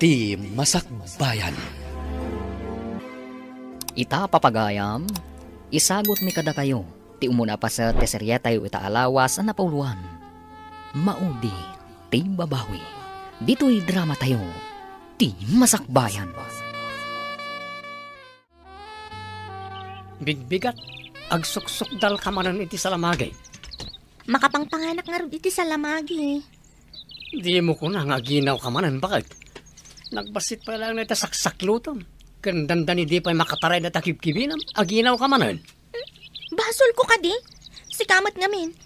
Ti Masakbayan. Ita papagayam, isagot mi kada kayo, ti umuna pa sa teserya tayo itaalawas na napauluan. Maudi, ti babawi. Dito'y drama tayo, ti Masakbayan. Bigbigat, agsuksok dal kamanan iti salamagay. Makapangpanganak nga rin iti sa lamagi. Di mo ko na nga ginaw kamanan, bakit? Nagbasit pa lang na ita saksaklutom. Kandandan di pa makataray na takibkibinam, aginaw kamanan. Basol ko ka di. Sikamat ngamin.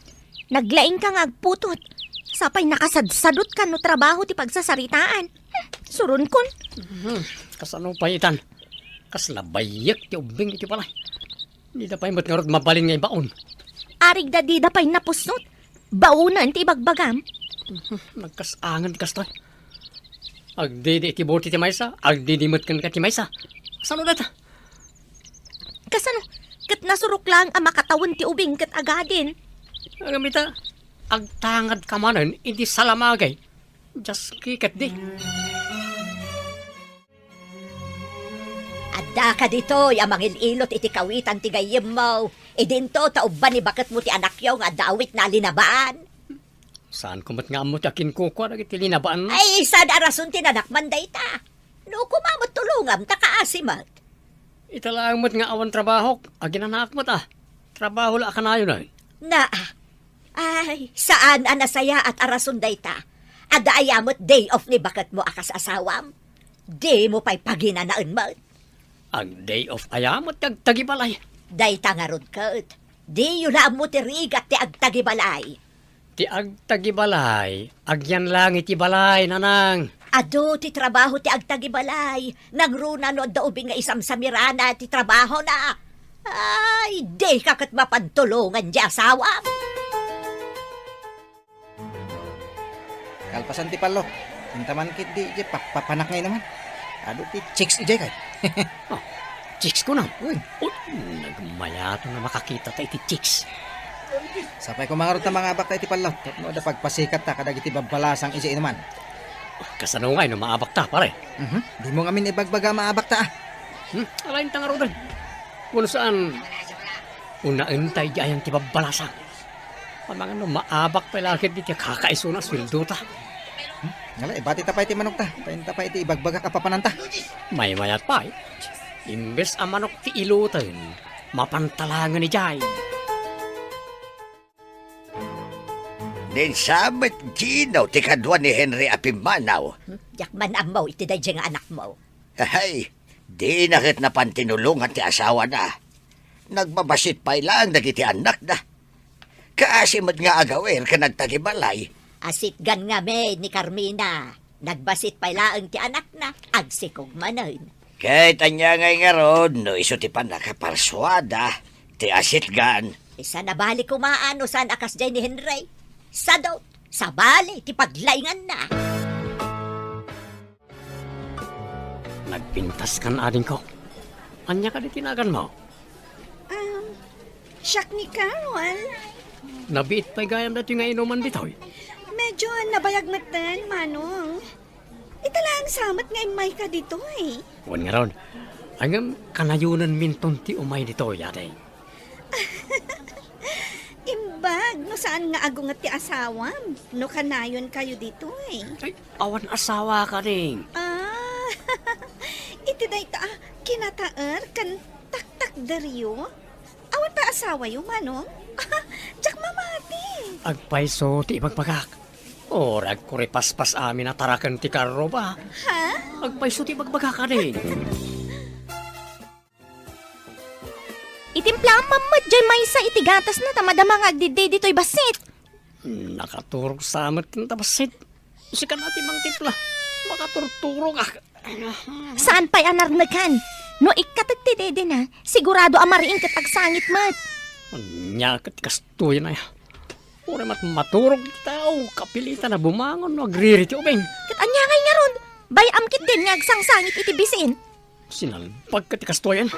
Naglaing ka nga agputot. Sapay nakasadsadot ka no trabaho ti pagsasaritaan. Surun kon. Kasano pa itan? Kaslabayak ti ubing iti palay. Di na pa imot nga rod mabalin nga ibaon. Arig da di da pa'y napusnot. Baunan ti bagbagam. Nagkasangan ti kastoy. Agdidi iti buti ti maysa, agdidimot kan ka ti maysa. Sano data? Kasano? Kat nasurok lang ang makatawan ti ubing kat agadin. Agamita, agtangad kamanan, hindi salamagay. Just kikat di. Adda ka dito, amang ililot iti kawitan ti gayem mo. Idinto, tauban ni bakit mo ti anak yaw nga dawit na linabaan. Saan kumat nga mo ti akin kuko, iti linabaan? Ay, sad arason ti nanakman day ta. No, kumamot tulungam, takaasimat. Italang mo't nga awan trabaho, aginanak mo ta. Trabaho la ka na yun ay. Na, ay, saan anasaya at arason day ta? Adda ayamot day off ni bakit mo akas asawam. Di mo pa'y paginanaan mo. Ag day of ayamot, agtagibalay. Day tangarod kat. Di yun mo ti rigat ti agtagibalay. Ti agtagibalay, agyan lang iti balay, nanang. Ado ti trabaho ti agtagibalay. Nagruna no da ubing nga isam sa mirana ti trabaho na. Ay, di kakat mapantulungan di asawa. Kalpasan ti palo. Tintaman kit di papanak ngayon naman. Ado ti chicks ijay kay. Chicks ko na. Uy, Nagmayato na makakita ta iti chicks. sapay ko mga rot na mga abak tayo ti palo. Tapno da pagpasikat ta kadag iti babalasang ijay naman. Kasano nga no maabak ta, pare. Di mo ngamin ibagbaga maabak ta ah. Alain ta nga rodan. Kung saan, unaan tayo di ayang tibabalasa. Mga no, maabak pa lakit di kakaiso na sweldo ta. Ngala, bati ta pa iti manok ta. Tayin ta pa iti ibagbaga kapapananta. May mayat pa eh. Imbes ang manok ti ilutan, mapantalangan ni Jai. Nen sabat ginaw ti kadwa ni Henry Apimanaw. Yakman amaw iti day nga anak mo. Ay, di nakit na pantinulungan ti asawa na. Nagbabasit pa ilang dagiti anak na. Kaasimod nga agawer ka nagtagibalay. Asit gan nga me ni Carmina. Nagbasit pa ilaang ti anak na. Agsikog manan. Kahit anya ngay nga ron, no iso ti pa nakaparswada, ti asit gan. Isa na bali kumaano saan akas jay ni Henry. Sa daw, sa bali, ti paglaingan na. Nagpintas kan ading ko. Anya ka di tinagan mo? Siyak ni Carol. Nabiit pa'y gayam dati nga inuman dito eh. Medyo nabayagmatan, Manong. Italang samat nga imay ka dito eh. Huwag nga ron. Hanggang kanayunan minton ti umay dito yate. Imbag, no saan nga ago nga ti asawam? No kanayon kayo dito eh. Ay, awan asawa ka rin. Ah, iti day ta, kinataer kan taktak daryo. Awan pa asawa yung Manong? Diyak mamati. Agpaiso ti ibagpagak. Orag ko paspas amin na tarakan ti karro ba? Ha? Agpaiso ti ibagpagak ka rin. Itimpla ang mamad jay maysa iti gatas na tamadama nga agdiday dito'y basit. Nakaturog sa amat ng tabasit. Sikan natin mang tipla. Makaturturog ah. Saan pa'y anarnagan? No ikatagtidede na, sigurado amariin katagsangit mat. Anya kat kastuya na ya. Ura mat maturog tao. Kapilitan na bumangon. Agririt yung ubing. Kat anya ngay nga ron, bayam kit din nga agsangsangit iti bisin. Sinalpag kat kastuyan.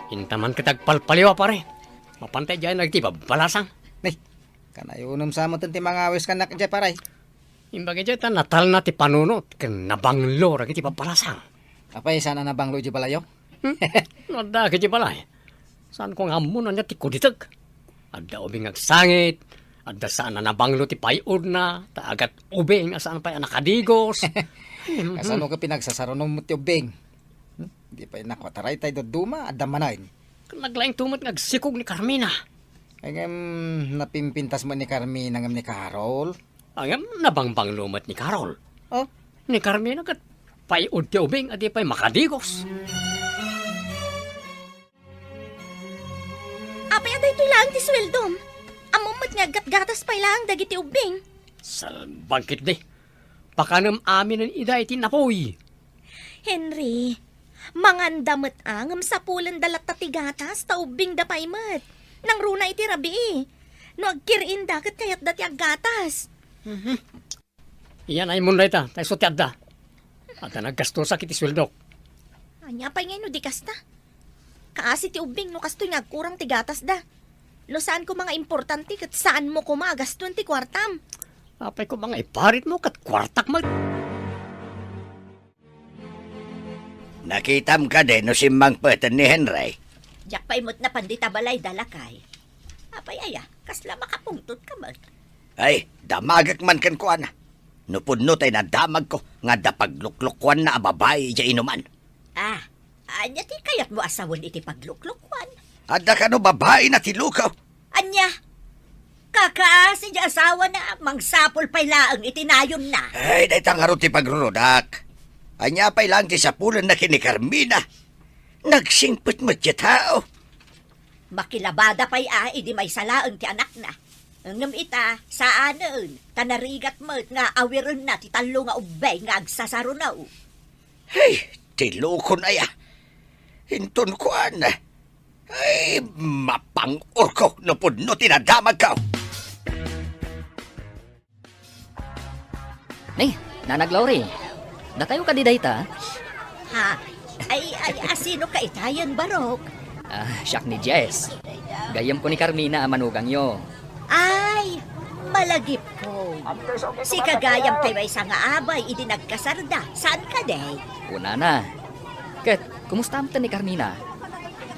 Intaman kitagpalpaliwa pare. Mapantay dyan nagtibab balasang. Nay, kanayunom sa mo ti mga awis kanak ijay paray. Imbagay dyan, natal na ti panunot, kan nabanglo, ragi ti papalasang. Apay sana na banglo di balayo? Nada ka di balay. Saan ko nga muna niya ti kuditag. Adda ubing agsangit, adda saan na nabanglo ti payod na, taagat ubing, saan pa nakadigos. Kasano ka pinagsasarunom mo ti ubing? Di pa nakwataray tayo duma, adamanain. Naglaing tumot ngagsikog ni Carmina. Ay napimpintas mo ni Carmina ngam ni Carol. Ayam, nabangbang lumot ni Carol. Oh, Ni Carmina kat payod ti ubing, adi pa'y makadigos. Apay aday ito lang ti sweldom. Amumat nga gatgatas pa lang dagiti ubing. Sa bangkit di. Pakanam amin ang iday tinapoy. Henry, mangandamot angam sa pulan dalat tatigatas ta ubing da paymat. Nang runa iti rabi. No agkirin dagat kayat dati aggatas. Iyan ay munday ta, tayo sotyad da. At naggasto sa kiti sweldok. Anya pa'y ngayon no di kasta. Kaasi ti ubing no kasto nga kurang ti gatas da. No saan ko mga importante kat saan mo kumagaston ti kwartam. Apay ko mga iparit mo kat kwartak mag... Nakitam ka din no simbang patan ni Henry. Jak paimot na pandita balay dalakay. Apay aya, kasla makapungtot ka mag. Ay, damagak man kan kuan. Nupudno tay na damag ko nga dapagluklukuan na ababay dya inuman. Ah, anya ti kayat mo asawon iti pagluklukwan. Adda ka no babae na tilukaw. Anya, kakaasi dya asawa na mangsapol pa'y laang itinayon na. Ay, day tangaro ti pagrurudak. Anya pa'y lang ti sapulan na kini Carmina. Nagsingpit mo dya tao. Makilabada pa'y idi may salaang ti anak na. Ngam ita, saanan, tanarigat mo nga awiron na ti talo nga ubay nga agsasarunaw. Hey, tilukon ay Hinton kuan. Ay, mapang-or ko. Nupudno tinadamag ka. Ni, Nanag Lori. Datayo ka di dayta? Ha? Ay, asino ka itayan, Barok? Siyak ni Jess. Gayam ko ni Carmina ang manugang yo. Ay, malagip ko. Si kagayam tayo ay nga abay, idi nagkasarda. Saan ka, day? Una na. Ket, kumusta mo ni Carmina?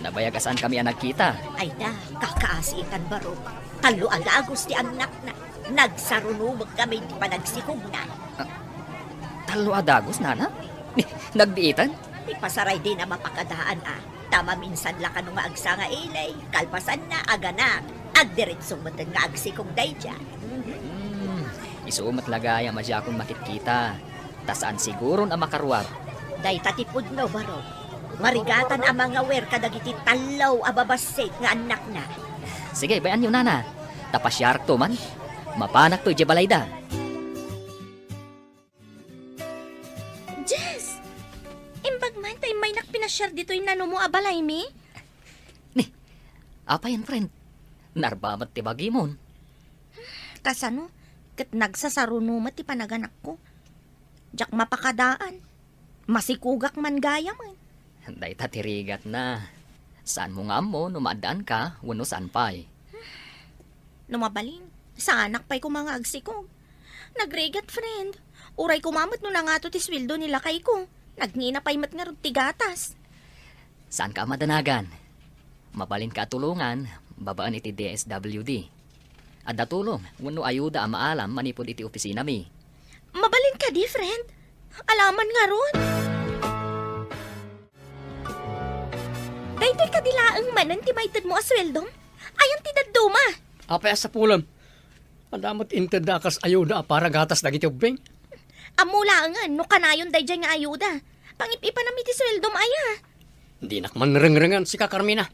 Nabayagasan kami ang nagkita. Ay da, kakaasitan, Barok. Talo alagos ti anak na. Nagsarunumag kami di pa nagsikog na. Talo adagos, nana? Nagdiitan? Ipasaray din na mapakadaan Tama minsan la ka nga agsa nga ilay. Kalpasan na agana. Agdiretsong matan nga agsikong day dyan. Isumat lagaya madya akong makikita. Tasaan siguro na makaruwar. Day tatipod no, Barok. Marigatan ang mga wer kadagiti talaw ababasit nga anak na. Sige, bayan nyo nana. Tapasyar to man. Mapanak to jabalayda. Jess! Imbag man tayo may nakpinasyar dito yung nano mo abalay mi? Apa yan, friend? Narbamat ti bagimon. Kasano? Kat nagsasarunumat ti panaganak ko. Jak mapakadaan. Masikugak man gaya man. Day tatirigat na. Saan mo nga mo, numaadaan ka, wano saan pa'y. Lumabalin. Sa anak pa'y ko mga agsikog. Nagregat, friend. Uray kumamot no na nga to ti sweldo nila kay ko. Nagngina pa'y mat nga ti gatas. Saan ka madanagan? Mabalin ka tulungan, babaan iti DSWD. Adda tulong, wano ayuda ang maalam manipod iti opisina mi. Mabalin ka di, friend. Alaman nga ron. Daytoy kadilaang manan ti maytad mo asweldom. Ayan ti dadduma. Apay sa pulam. Andamot intadakas ayuda para gatas dagiti ubing. Amula nga, no kanayon day dyan nga ayuda. Pangipipa na ti sweldom aya. Hindi nakman reng-rengan si Carmina.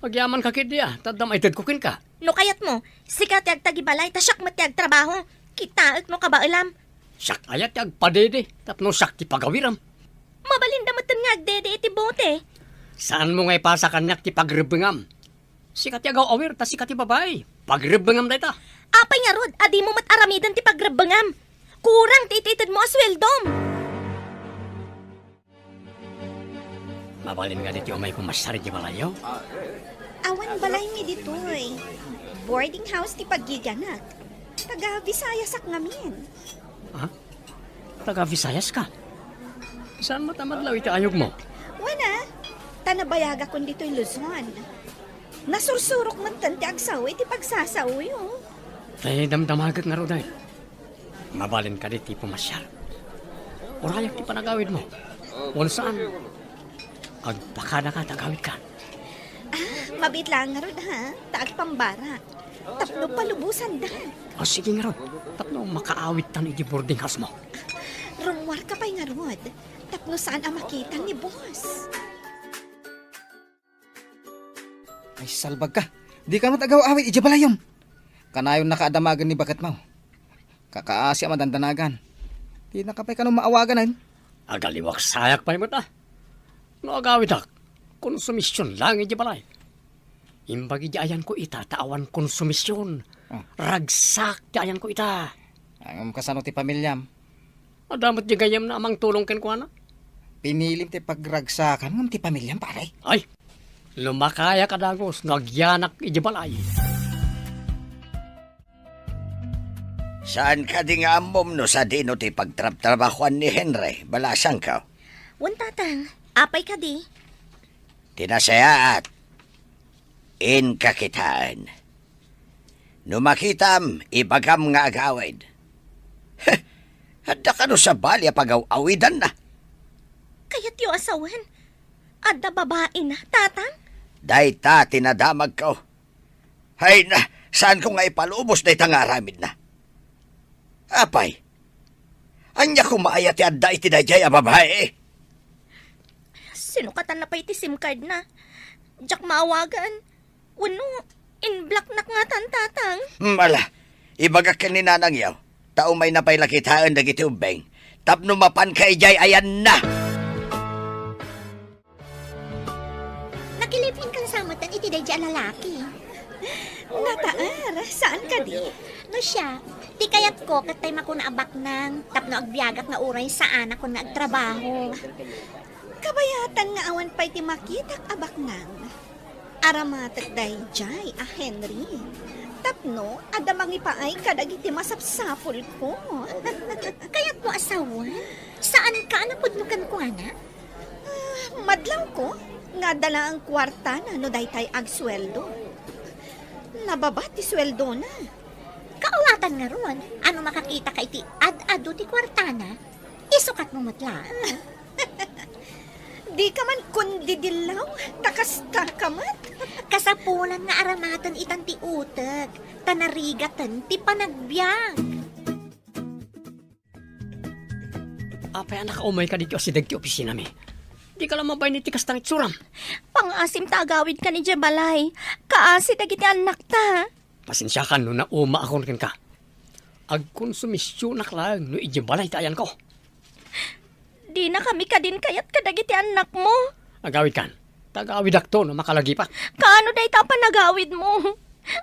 Magyaman ka kidya, tadam ay kukin ka. No kayat mo, sikat yag tagibalay, tasyak matiag trabaho. Kitaak no kabailam. Sak ayat yag padede, tapno sak ti pagawiram. Mabalinda matan nga agdede iti bote. Saan mo nga ipasa kanyak ti pagrebengam? Sikat yagaw awir, ta sikat ti babay. Pagrebengam da ita. Apay nga rod, adi mo mataramidan ti pagrabangam. Kurang ti ititid mo asweldom. Mabalin nga dito may pumasari di balayo. Awan balay mi ditoy. Boarding house ti paggiganak. Taga Visayas ak ngamin. Taga Visayas ka. Saan matamadlaw iti ayog mo? Wana, tanabayaga kon dito'y Luzon. Nasursurok man tanti agsaw, iti pagsasaw yun. Tay damdamagag nga ro dahil. Mabalin ka di pumasyar. Urayak ti panagawid mo. Wala saan. Agpakada ka, tagawid ka. Mabit lang nga ron ha, taag pambara. Tapno palubusan dan. O sige nga ro. Tapno makaawit tan iti boarding house mo. Rumwar ka pa'y nga rod. Tapno saan ang makita ni boss. Ay, salbag ka. Di ka matagaw-awit, ijabalayon. Kanayon nakaadamagan ni bakat mo. Kakaasi ang madandanagan. Di nakapay ka nung maawagan ay. Agaliwak sayak pa mo ta. No agawid ak. Konsumisyon lang iti balay. Imbagi di ayan ko ita, taawan konsumisyon. Ragsak di ayan ko ita. Ang kasano ti pamilyam. Adamat di gayam na amang tulong ken ko na. Pinilim ti pagragsakan ng ti pamilyam, pare. Ay, lumakaya ka dagos, nagyanak iti balay. Saan ka di nga amom no sa dino ti pagtrabahuan ni Henry? Balasang ka. Wan tatang, apay ka di. Tinasayaat. In kakitaan. Numakitam, ibagam nga agawid. Hadda ka no sa balya pagaw-awidan na. Kaya't yu asawan. Adda babae na, tatang. Dayta, tinadamag ko. Hay na, saan ko nga ipalubos na itangaramid na? Apay, anya ko maayat ti adda iti dayjay a babae. Sinukatan na pa iti SIM card na. Diyak maawagan. Wano, in-block na nga tan, tatang. Mala, ibagak ka ni nanang yaw. Tao may napaylakitaan dagiti ubeng. Tapno mapan kay jay ayan na. Nakilipin kang samutan iti dayjay lalaki. Nataar, saan ka di? No siya, di kayat ko katay makuna abak nang tapno agbiagak nga uray sa anak ko na agtrabaho. Kabayatan nga awan pa'y ti makitak abak nang. Aramatak day jay, Henry. Tapno, adamang ipaay kadagiti masapsapol ko. Kaya't mo asawa? Saan ka napudnukan ko, ana? Madlaw ko, nga dala ang kwarta na no daytay agsweldo. Nababa ti sweldo na. Kaulatan nga ron, ano makakita ka iti ad-ado ti kwartana? Isukat mo matla. Di ka man kundi dilaw, takasta ka man. Kasapulan nga aramatan itan ti utag, tanarigatan ti panagbiang. Apay anak umay ka dito si dagti opisina mi. Di ka lang mabay ni tikas tangit suram. Pangasim tagawid ka ni Jabalay, kaasi dagiti anak ta. Pasensya ka no na uma akon ken ka. Agkonsumisyon na lang no ijibalay tayan ko. Di na kami kadin kayat kadagiti anak mo. Agawid kan. Tagawid akto no makalagi pa. Kaano day ta panagawid mo?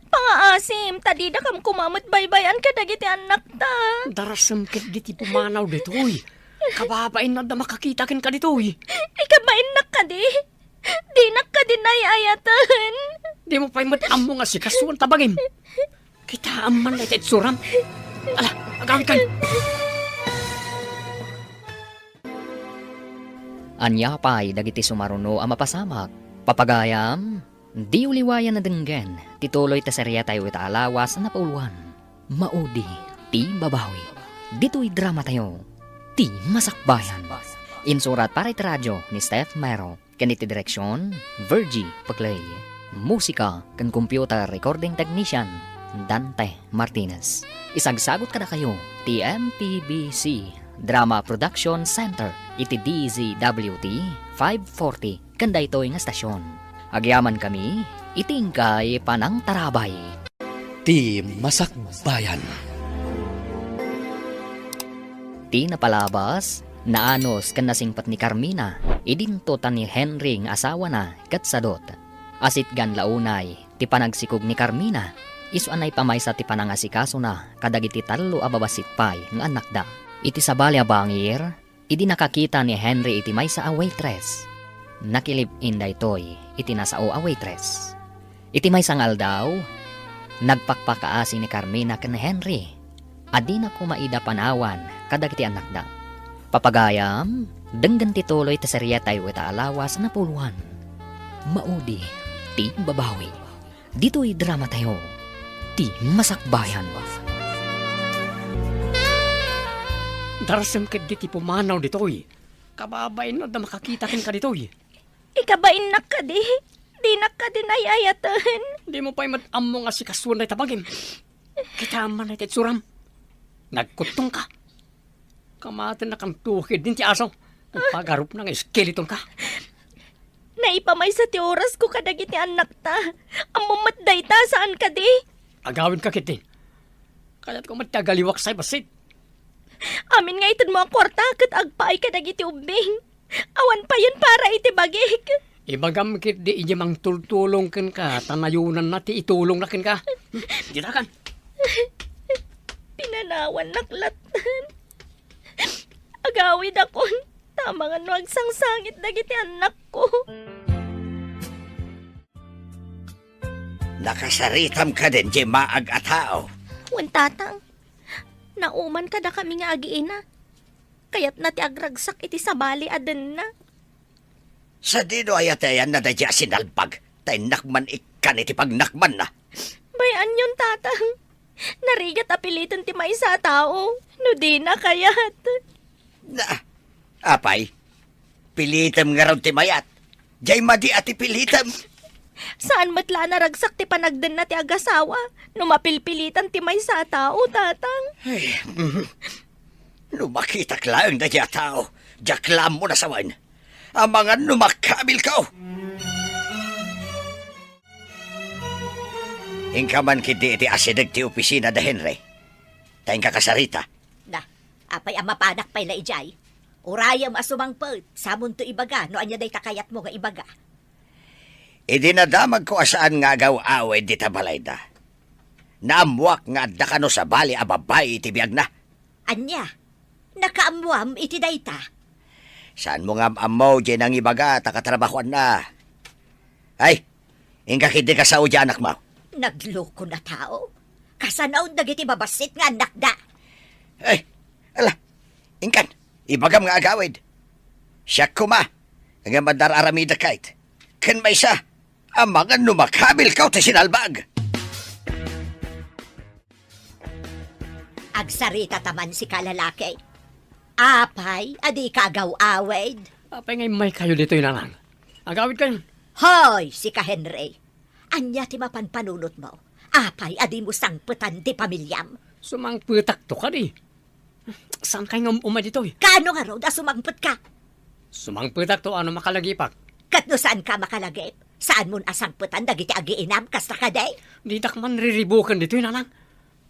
Pangaasim, tadi na kam kumamot baybayan kadagiti anak ta. Darasam ket diti pumanaw ditoy. Kababain na da makakita ken ka ditoy. Ikabain na ka di. Di na ka din ayatan. Di mo pa'y matamo nga si kasuan tabagim. Kita aman na iti suram. Ala, agawid kan. Anya pa'y dagiti sumaruno ang mapasamak. Papagayam, di uliwayan na denggen. Tituloy ta serya tayo ita alawas na pauluan. Maudi, ti babawi. Dito'y drama tayo. Ti masakbayan. Insurat para iti radyo ni Steph Mero. Kaniti direksyon, Virgie Paglay. Musika kan computer recording technician, Dante Martinez. Isagsagot kada kayo, ti MPBC Drama Production Center, iti DZWT 540, kanda ito nga stasyon. Agyaman kami, itingkay panang tarabay. Ti Masakbayan. Ti napalabas, naanos kan nasingpat ni Carmina, idinto ta ni Henry nga asawa na katsadot. Asit gan launay, ti panagsikog ni Carmina, isuanay pamaysa ti panangasikaso na kadagiti talo ababasit pay nga anak da. Iti sabalya bangir, idi nakakita ni Henry iti maysa a waitress. Nakilip in daytoy, iti nasao a waitress. Iti maysa ngal daw, nagpakpakaasi ni Carmina ken Henry. Adi na kumaida panawan, kadagiti anak da. Papagayam, denggan ti tuloy ti serya tayo ita alawas na puluhan. Maudi, ti babawi. Dito'y drama tayo, ti masakbayan. Darasam ket di ti pumanaw ditoy. Kababain no da makakita ken ka ditoy. Ikabain na ka di. Di na ka din ayayatan. Di mo pa'y matamo nga si kasuan na itabagin. Kita man na suram. Nagkutong ka. Kamatin na kang tuhid din ti aso. Kung pagarup ng skeleton ka. Naipamay sa ti oras ko kadagiti anak ta. Ang mamatday ta saan ka di? Agawin ka kitin. Kaya't kung matagaliwak sa'y basit. Amin nga itid mo ang kwarta kat agpaay kadagiti ubing. Awan pa yun para iti bagik. Ibagam kit di iji mang tultulong ken ka. Tanayunan na ti itulong na ken ka. Dirakan. Pinanawan naklatan. Agawid ako. Tama nga no agsangsangit dagiti anak ko. Nakasaritam ka din, di maag at tao. Wantatang. Nauman ka da kami nga agiina. Kaya't na ti agragsak iti sabali aden na. Sa dino ayatayan na dadya sinalpag. Tay nakman ikan iti pagnakman na. Bayan yun, tatang. Narigat apilitan ti may sa tao. No di na kayat. Na, apay, pilitam nga raw ti mayat. Diyay madi ati pilitam. Saan matla naragsak ti panagden na ti agasawa? No mapilpilitan ti may sa tao, tatang. Ay, lumakita lang dadya tao. Jaklam mo na sawan. Ang mga numakabil ka. Ingka man kiti iti asidag ti opisina da Henry. Tayong kakasarita. Na, apay ang mapanak pay la ijay. Urayam asumangpod, samon to ibaga, no anya day takayat mo nga ibaga. Idinadamag ko asaan nga agaw away di tabalayda. Naamuak nga adda kano sa bali a babay iti biyag na. Anya, nakaamuam iti dayta. Saan mo nga amaw dyan ang ibaga takatrabahuan na. Ay, ingka kiti ka sa udya anak mo. Nagloko na tao. Kasanaon dagiti babasit nga anak da. Ay, ala, ingkan, ibagam nga agawid. Siya kuma, nga madar aramida kahit. Kan may sa, ang mga numakabil ka ta sinalbag. Agsarita taman si kalalaki. Apay, adi kagaw awed. Apay ngay may kayo dito yun lang. Agawid kayo. Hoy, si ka Henry. Anya ti mapanpanunot mo. Apay, adi mo sangputan ti pamilyam. Sumangputak to ka di. Saan kayo nga umay dito eh? Kano nga raw da sumangput ka? Sumangputak to ano makalagipak. Katno saan ka makalagip? Saan mo asangputan dagiti agiinam kasta ka day? Di tak man riribukan dito yun lang.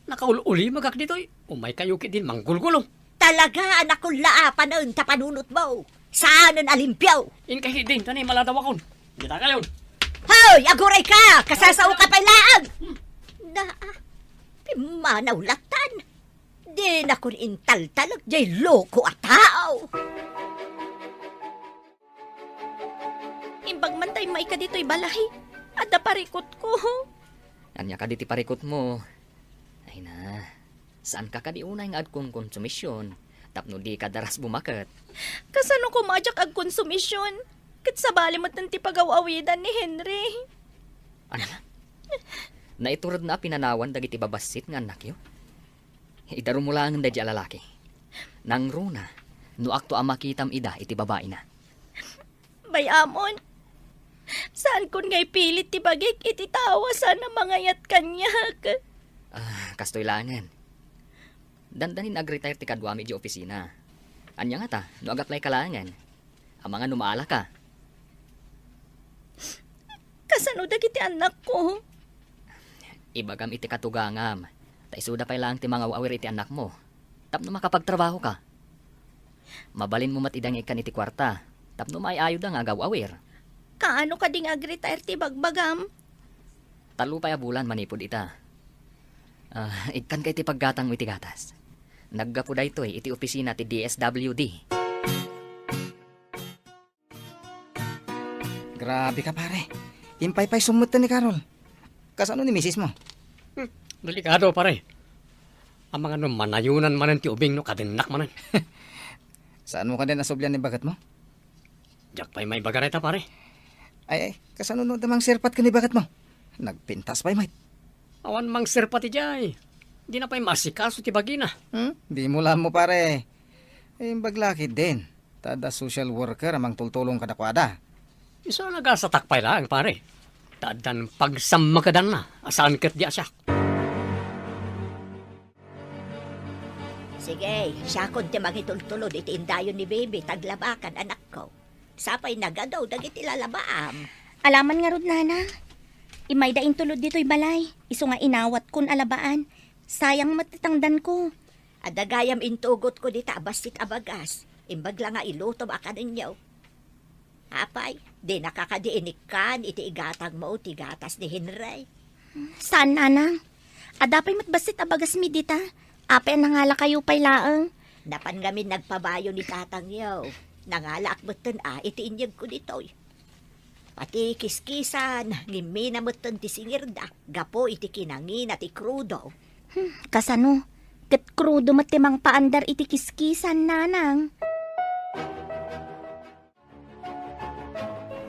Nakaululi magak dito eh. Umay kayo kit din manggulgulo. Talaga anak kong laapan na unta panunot mo. Saan ang alimpyaw? In kahit din, tanay maladawakon. Di ta kayo. Hoy, aguray ka! Kasasaw ka pa laag! Na, pimanawlatan. Di na kun intaltalag, jay loko at tao. Imbag man tayo may ka dito'y balay. At naparikot ko. Anya ka diti parikot mo. Ay na, saan ka kadiunay nga agkong konsumisyon? Tapno di ka daras bumakat. Kasano ko majak ag konsumisyon? Kat sa bali mo tanti pagawawidan ni Henry. Ano na? Naiturad na pinanawan dagiti babasit nga anak yo. Idaro mo lang dadya lalaki. Nang runa, no akto ang makitam ida iti babae na. Bayamon. Saan kun ngay pilit ti bagik iti tawa sana mangayat kanyak. Kastoy langan. Dandanin ag-retire ti kadwami di opisina. Anya nga ta, no agaklay kalangan. Ang mga numaala ka. Kasano dagiti anak ko? Ibagam iti katugangam. Taisuda pa lang ti mga awir iti anak mo. Tapno makapagtrabaho ka. Mabalin mo matidang ikan iti kwarta. Tapno maayo da nga agaw-awir. Kaano ka ding ag-retire ti bagbagam? Talupay a bulan manipod ita. Ikan kay ti paggatang mo iti gatas. Naggapo da ito iti opisina ti DSWD. Grabe ka pare. Impay-pay sumutan ni Carol. Kasano ni misis mo? Delikado pare. Ang mga no manayunan manan ti ubing no kadinak manan. Saan mo ka din nasubyan ni bagat mo? Jak pa'y may bagareta pare. Ay, kasanunod namang sirpat ka ni bagat mo. Nagpintas pa'y mate. Awan mang sirpati jay. Di na pa'y masikaso ti bagina. Di mo lang mo pare. Eh, baglaki din. Tada social worker amang tultulong kadakwada. Isa nagasa takpay lang pare. Tadan pagsamakadan na. Asaan kat di asyak. Sige, siya kon ti mangitultulod iti indayon ni baby, taglabakan anak ko. Sapay nagadaw, dagit ilalabaam. Alaman nga rod, nana. Imay daing tulod dito'y balay. Iso nga inawat kun alabaan. Sayang matitangdan ko. Adagayam intugot ko di tabastik abagas. Imbag lang nga ilutob aka ninyo. Apay, di nakakadiinik kan iti igatang mo ti gatas ni Henry. Saan, nana? Adapay matbasit abagas mi dita. Apay nangala kayo pay laeng. Napan ngamin nagpabayo ni tatang yaw. Nangala akbeten iti inyag ko ditoy. Pati kiskisan, ngimi na mutan ti singirda. Gapo iti kinangin at ikrudo. Kasano? Ket krudo matimang paandar iti kiskisan, nanang.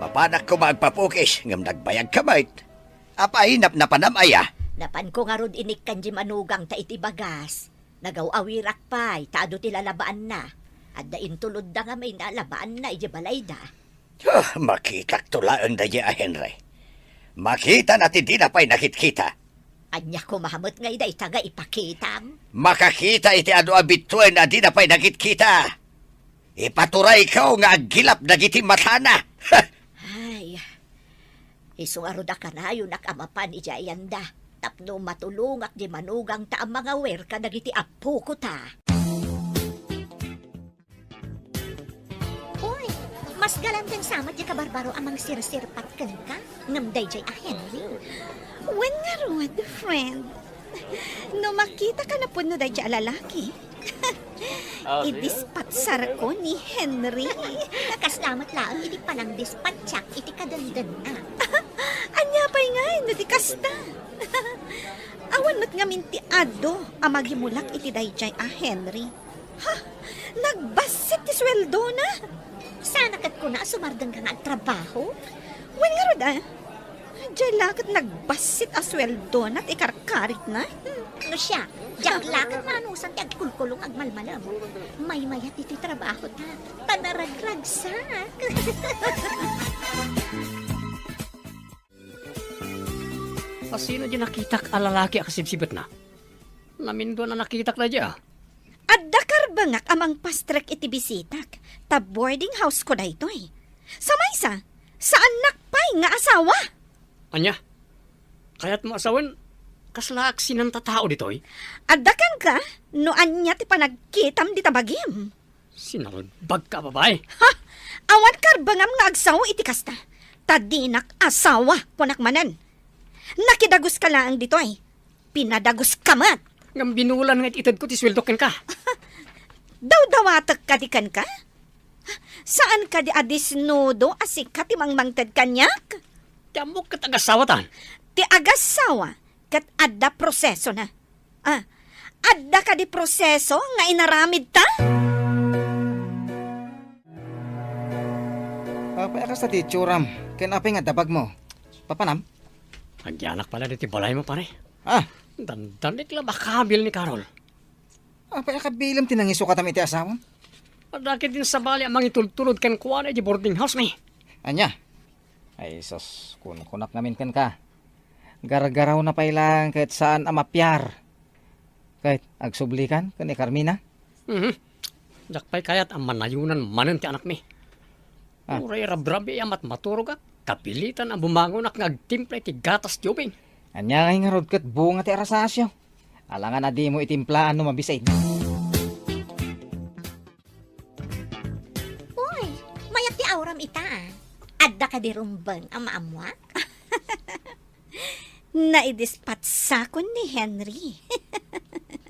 Mapanak ko magpapukis, ngam nagbayag kamay. Apahinap na panamaya. Napan ko nga rod inik kanji manugang ta iti bagas. Nagaw-awirak pa'y, taado ti lalabaan na. At dain tulod da nga may nalabaan na iti balay da. Makita tulaan da ya Henry. Makita natin di na pa'y nakitkita. Anya ko mahamot nga iday taga ipakitam. Makakita iti ano abituin na di na pa'y nakitkita. Ipaturay ikaw nga agilap na giti matana. Ay, isungarod ka na yun nakamapan iti ayanda. Tapno matulungak di manugang ta ang mga wer ka nagiti apo ko ta. Uy, mas galantang samat di kabarbaro amang sirsirpat kan ka. Ngamday jay a Henry. When nga rod, friend? No makita ka na po no dadya lalaki. Idispatser ko ni Henry. Kaslamat lang, hindi pa lang dispatchak, iti kadandan na. Anya pa'y nga, no di kasta. Awan mat nga minti ado, amagimulak iti dayjay a Henry. Ha? Nagbasit ti sweldo na. Sana kat ko na sumardang ka nga at trabaho. Wen nga rod Diyay lakat nagbasit a sweldo na at ikarkarit na. No siya, diyak lakat manusan ti agkulkulong agmalmalam. May mayat iti trabaho ta, tanaragragsak. Sino di nakitak a lalaki a kasibsibet na? Namindo na nakitak na diya. At dakar bangak amang pastrek iti bisitak. Ta boarding house ko na ito eh. Sa maysa, sa anak pa'y nga asawa. Anya? Kaya't mo asawan, kaslaak sinanta tao ditoy? At dakan ka, no anya ti panagkitam di tabagim. Sinalbag ka, babae. Ha? Awan karbangam nga agsawa iti kasta. Tadinak asawa punakmanan. Nakidagos ka lang dito ay. Pinadagos ka mat. Ngam binulan nga itad ko ti sweldoken ka. Daw-dawatak ka di kan ka? Saan ka di adisnudo asik ka ti mangmangtad kanyak? Tiamok ka tagasawatan. Ti agasawa kat adda proseso na. Adda ka di proseso nga inaramid ta? Papaya ka sa titsuram. Kinapay nga dabag mo. Papanam? Agyanak pala diti balay mo pare. Dandanik lang makabil ni Carol. Papaya ka bilam tinangiso ka tam iti asawan. Adakit din sa bali ang mangitultulod kan kuha na di boarding house ni. Anya? Ay sos, kunak namin kan ka. Gargaraw na pailang kahit saan amapyar. Kahit agsublikan kan ni Carmina. Jakpay kayat ang manayunan manan ti anak mi. Uray rabrabi amat maturog at kapilitan ang bumangon at ngagtimple ti gatas tiyubing. Anya nga rod kat bunga ti arasasyo. Alangan na di mo itimplaan no mabisay. Uy, mayat ti auram ita. Adda ka di rumbang ang maamwak. Naidispatsa ko ni Henry.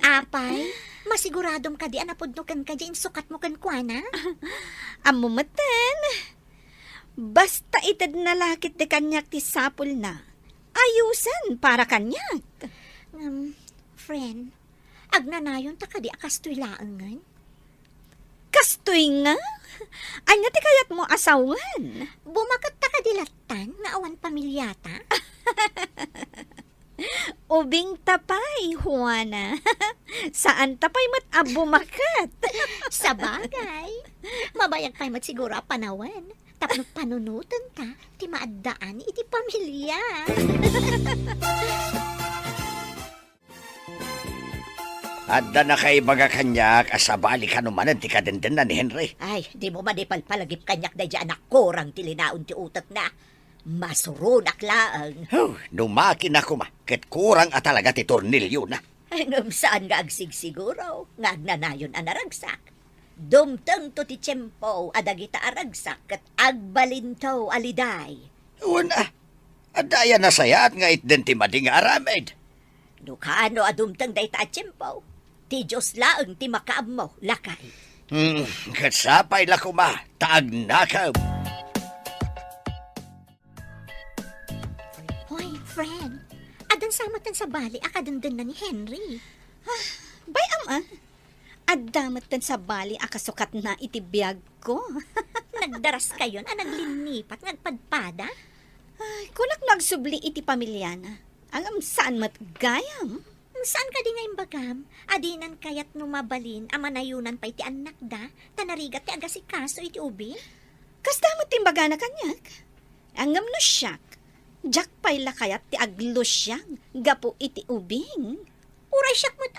Apay, masiguradom ka di anapod no kan ka dyan sukat mo kan kuana. Amumatan. Basta itad na lakit di kanyak ti sapul na. Ayusan para kanyak. Friend, Agnanayon ta kadi akastoy laangan. Kastoy nga? Anya ti kayat mo asawan? Bumakat ta kadilatan nga awan pamilyata. Ubing tapay, Juana. Saan tapay mat abumakat? Sa bagay. Mabayag pa'y mat siguro a panawan. Tapno panunutan ta, ti maaddaan iti pamilya. Adda na kay baga kanyak asabali ka numanan ti kadendenan ni Henry. Ay, di mo manipal palagip kanyak na dyan anak korang tilinaon ti utak na. Masurunak laang. Oh, numakin ako ma. Ket kurang at talaga ti tornilyo na. Ngam saan nga agsig siguro, nga agnanayon anaragsak. Dumteng to ti tiyempo, adagita aragsak, kat agbalintaw aliday. Una, adaya na sayat nga itden ti mading aramid. No kaano adumteng day ta tiyempo, ti Diyos laang ti makaam mo, lakay. Ket sapay lako ma, taag nakam. Hoy, friend, adan samatan sa bali akadandan na ni Henry. Bay ama, adamatan sa bali akasukat na itibiyag ko. Nagdaras kayon, naglinipat, nagpadpada. Ay, kulak nagsubli iti pamilyana. Ang saan mat gayam? Saan ka di ngayong bagam? Adinan kayat numabalin, amanayunan pa iti anak da, tanarigat ti agasikaso iti ubi? Kasta mo timbaga na kanyak. Angam no siyak. Jak pay lakayat ti aglo siyang, gapo iti ubing. Uray siyak mo't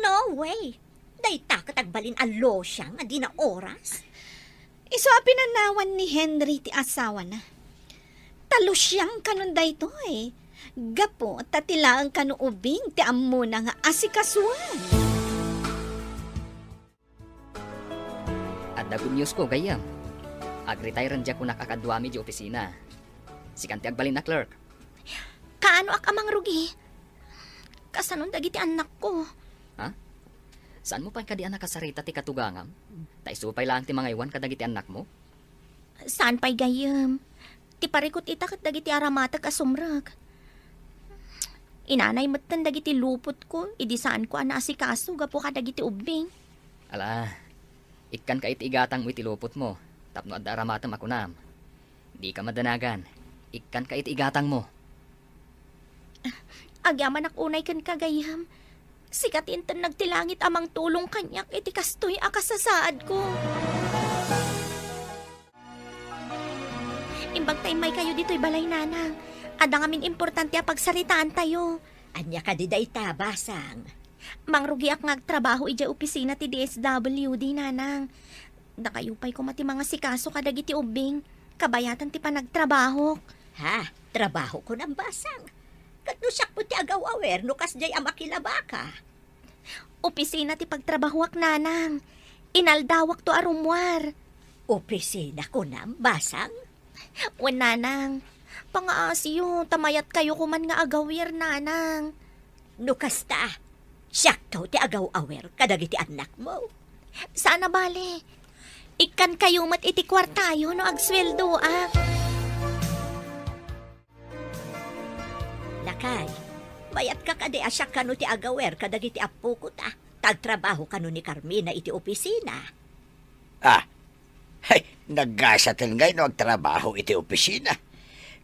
No way. Day takat agbalin alo siyang, adi na oras. Iso a pinanawan ni Henry ti asawa na. Talo siyang kanunday to eh. Gapo tatilaan kanu ubing ti ammo na nga asikasuan. At the good news ko, gayam. Ag-retire dya ko nakakadwami di opisina. Sikanti agbalin na clerk. Kaano ak amang rugi? Kasanon dagiti anak ko. Saan mo pa kadi anak kasarita ti katugangam? Taisupay lang ti mga iwan kadagiti anak mo? Saan pa'y gayam? Ti parikot ita kat dagiti aramatag asumrag. Inanay matan dagiti lupot ko, idi saan ko asikaso gapo ka dagiti ubing. Ala, ikan ka itigatang mo itilupot mo. Tapno adda aramatam ako nam. Di ka madanagan. Ikan ka itigatang mo. Agyaman ak unay kan kagayam. Sikatin tan nagtilangit amang tulong kanyak iti kastoy akasasaad ko. Imbag tayo may kayo dito'y balay nanang. Ada ngamin importante a pagsaritaan tayo. Anya ka di day ta, basang. Mangrugi ak ngagtrabaho ija opisina ti DSWD nanang. Da kayo pa'y kumati mga sikaso kadagiti ubing. Kabayatan ti panagtrabaho. Ha, trabaho ko ng basang. Katnusak po ti agaw-awer, no kasjay amakilabaka. Opisina ti pagtrabaho ak nanang. Inaldawak to arumwar. Opisina ko ng basang. Wan nanang. Pangaasiyo, tamayat kayo kuman nga agawir nanang. No kasta, syakto ti agaw-awer kadagiti anak mo. Sana bale? Ikan kayo mat iti kwartayo no agsweldo Lakay, bayat ka kadi asyak kano ti agawer kadagiti apo ko ta. Tagtrabaho kano ni Carmina iti opisina. Hay, naggasatan ngay no agtrabaho iti opisina.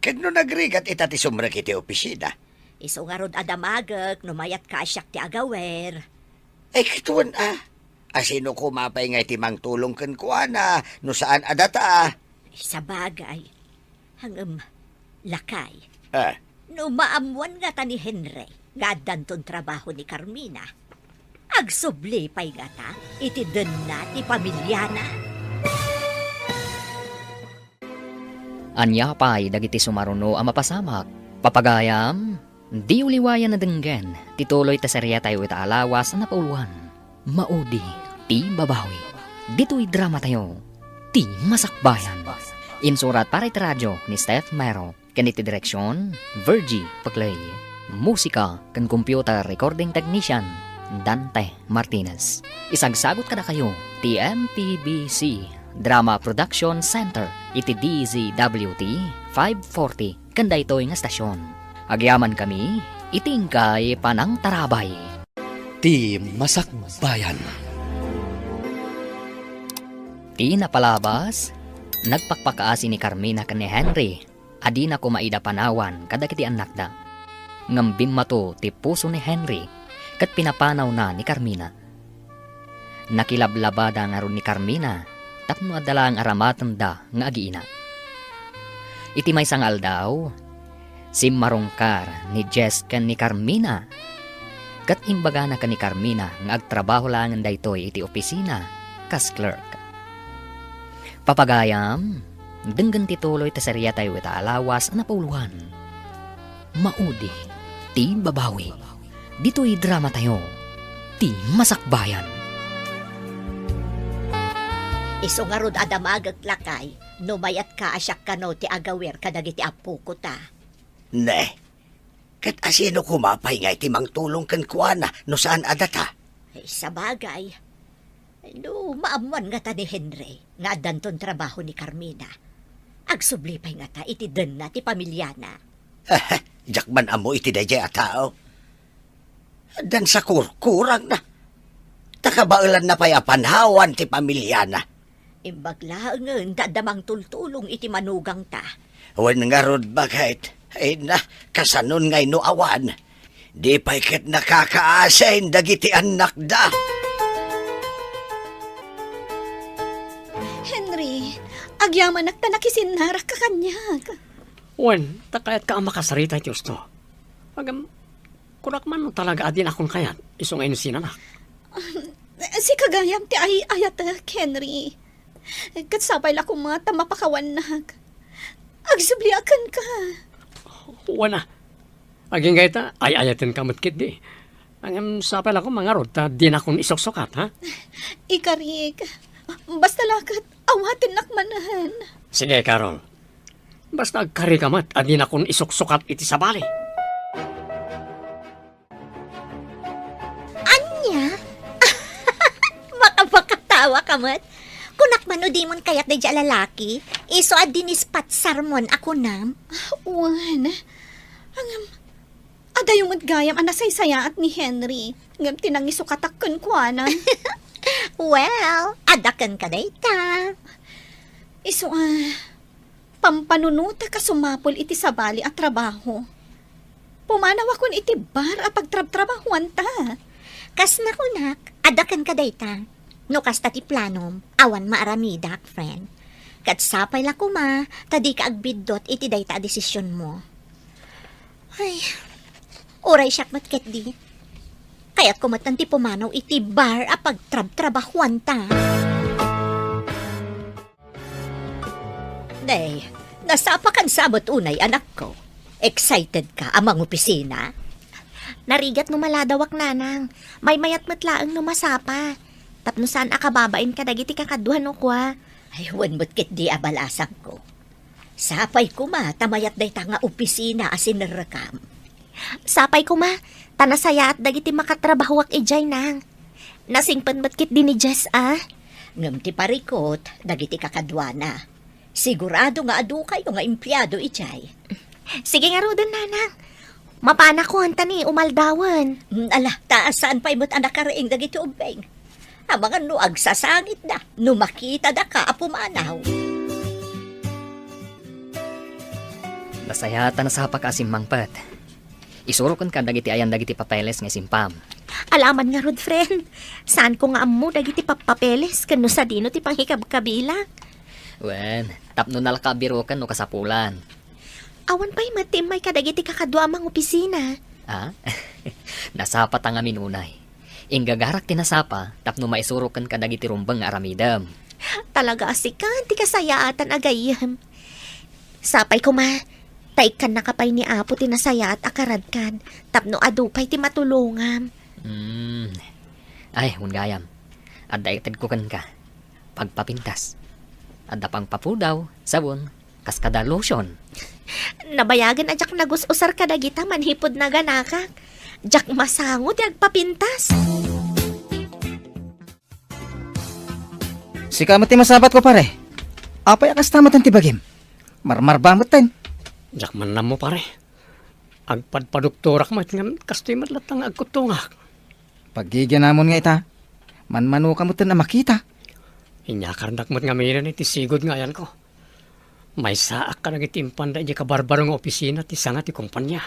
Ket no nagrigat itati sumrek iti opisina. Iso nga rod adamagak no mayat ka asyak ti agawer. Kituan asino kumapay ngay timang tulong ken kuana no saan adata. Sa bagay, hangam lakay. Ah, No maamuan nga ta ni Henry, nga danton trabaho ni Carmina. Agsubli pa'y nga ta, iti na ti pamilyana. Anya pa'y dagiti sumaruno ang mapasamak. Papagayam, di uliwayan na denggen. Tituloy ta serya tayo ita alawas na pauluan. Maudi, ti babawi. Dito'y drama tayo, ti masakbayan. Insurat para iti radyo ni Steph Mero. Kaniti direksyon, Virgie Paglay. Musika kan computer recording technician, Dante Martinez. Isagsagot kada kayo, TMPBC Drama Production Center, iti DZWT 540, kanda ito'y nga stasyon. Agyaman kami, itingkay panang tarabay. ti Masakbayan. Ti napalabas, nagpakpakaasi ni Carmina kan ni Henry, adi na kumaida panawan kadagiti anak da. Ngambim mato ti puso ni Henry, kat pinapanaw na ni Carmina. Nakilablabada nga ron ni Carmina, tapno adala ang aramatan da nga agiina. Iti may sangal daw, si marungkar ni Jess kan ni Carmina. Kat imbaga na kan ni Carmina nga agtrabaho langan daytoy iti opisina kas clerk. Papagayam, denggan tituloy ta serya tayo ita alawas na pauluhan. Maudi, ti babawi. Dito'y drama tayo, ti Masakbayan. Iso nga rod adamagag lakay, numayat ka asyak kano ti agawer kadagiti apo ko ta. Ne, kat asino kumapay nga iti mangtulong kan kuana no saan adata? Ay, sa bagay. No, maamuan nga ta ni Henry, nga danton trabaho ni Carmina. Agsublipay nga ta, iti den na ti pamilyana. Jakman amo iti dayjay a tao. Dan sa kurkurang na. Takabailan na pa'y apanhawan ti pamilyana. Imbaglaangan, dadamang tultulong iti manugang ta. Wan nga rod bakit? Ay na, kasanon ngay no awan. Di pa'y ket nakakaasain dagiti anak da. Henry, agyaman ak tanakisinarak ka kanyag. Wen, takayat ka ang makasarita, Diyos no. Agam, kurak man no talaga adin akong kayat, isong ayun sinanak. Si kagayam ti ay ayat Henry. Katsapay la kong mga tamapakawan nag. Agsubliakan ka. Wana, aging gayta, ay-ayatin ka matkit di. Ang sapay lang ko mga rod, ta di na akong isoksokat, ha? Ikarik, basta lakat, awatin nakmanahan. Sige, Carol. Basta agkari ka mat, adin akong isoksokat iti sabali. Anya? Makapakatawa ka mat. Kunak man o di mon kayat na dya lalaki, iso adinis patsarmon ako nam. Wan, adayong gayam ang nasaysayaat ni Henry. Ngam tinangisukatakkan kwa na. Well, adakan ka na ita. Iso pampanunuta ka sumapol iti sabali at trabaho. Pumanaw akon iti bar a pagtrab-trabahuan ta. Kas na kunak, adakan ka na ita. No kasta ti planom, awan maaramida, friend. Kat sapay la kuma, tadi ka agbidot iti dayta desisyon mo. Ay, oray siyak matket di. Kaya't kumatan ti pumanaw iti bar a pagtrab-trabahuan ta. Day, nasapakan sabot unay anak ko. Excited ka amang opisina? Narigat no maladawak nanang. May mayat matlaang no masapa. Tapno saan akababain ka dagiti kakaduhan no kwa. Ay, wanmot kit di abalasang ko. Sapay ko ma, tamayat day ta nga opisina asin narakam. Sapay ko ma, tanasaya at dagiti makatrabahawak ijay nang. Nasingpan ba't kit din ni Jess Ngam ti parikot, dagiti kakadwana. Sigurado nga adu kayo nga empleyado ijay. Sige nga rodan nanang. Mapana ko hanta ni umaldawan. Ala, taas saan pa'y mo't anak karaing dagiti ubeng. Ang mga nuag sasangit na, numakita da ka apumanaw. Nasayata na sa pakasim mangpat. Isurukan ka dagiti ayan dagiti papeles nga simpam. Alaman nga rod friend. Saan ko nga amo dagiti papapeles kano sa dino ti panghikab-kabila. Wen, tapno nalakabiro ka no kasapulan. Awan pa'y matimay kadagiti kakadwa mang opisina. Nasapa ta nga minunay. Inggagarak tinasapa, tapno maisurukan ka dagiti rumbang nga aramidam. Talaga asikan, ti kasayaatan agayam. Sapay ko ma, taikan na kapay ni Apo tinasaya at akaradkan, tapno adupay ti matulungam. Ay, gayam. Adda itad ko kan ka. Pagpapintas. Adda pang papudaw, sabon, kaskada lotion. Nabayagan ajak nagus-usar ka dagita manhipod na ganakak. Jak masangot yag papintas. Sika mo ti masabat ko pare. Apay akas tamat ang tibagim. Marmar bamot tayo. Jak man na mo pare. Agpadpadoktorak mat nga kastoy matlatang agkutungak. Pagigyan namon nga ita, manmano ka mo na makita. Inyakarnak mo't nga mayroon iti sigod nga yan ko. May saak ka nagitimpan da iti kabarbarong opisina ti sanga ti kumpanya.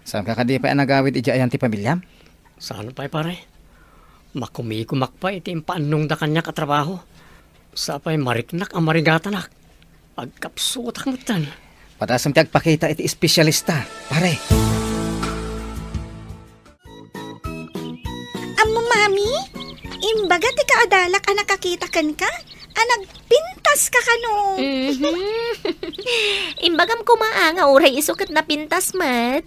Saan ka kadi pa nagawid iti ayan ti pamilyam? Saan pa'y pare? Makumikumak pa iti impaanong da kanya katrabaho. Sa pa'y mariknak ang marigatanak. Pagkapsutak mo tan. Patasam ti agpakita iti espesyalista, pare. Amo, mami? Imbaga ti kaadalak a nakakita kan ka? Nagpintas ka kano? Imbagam kumaanga uray isukat na pintas mat.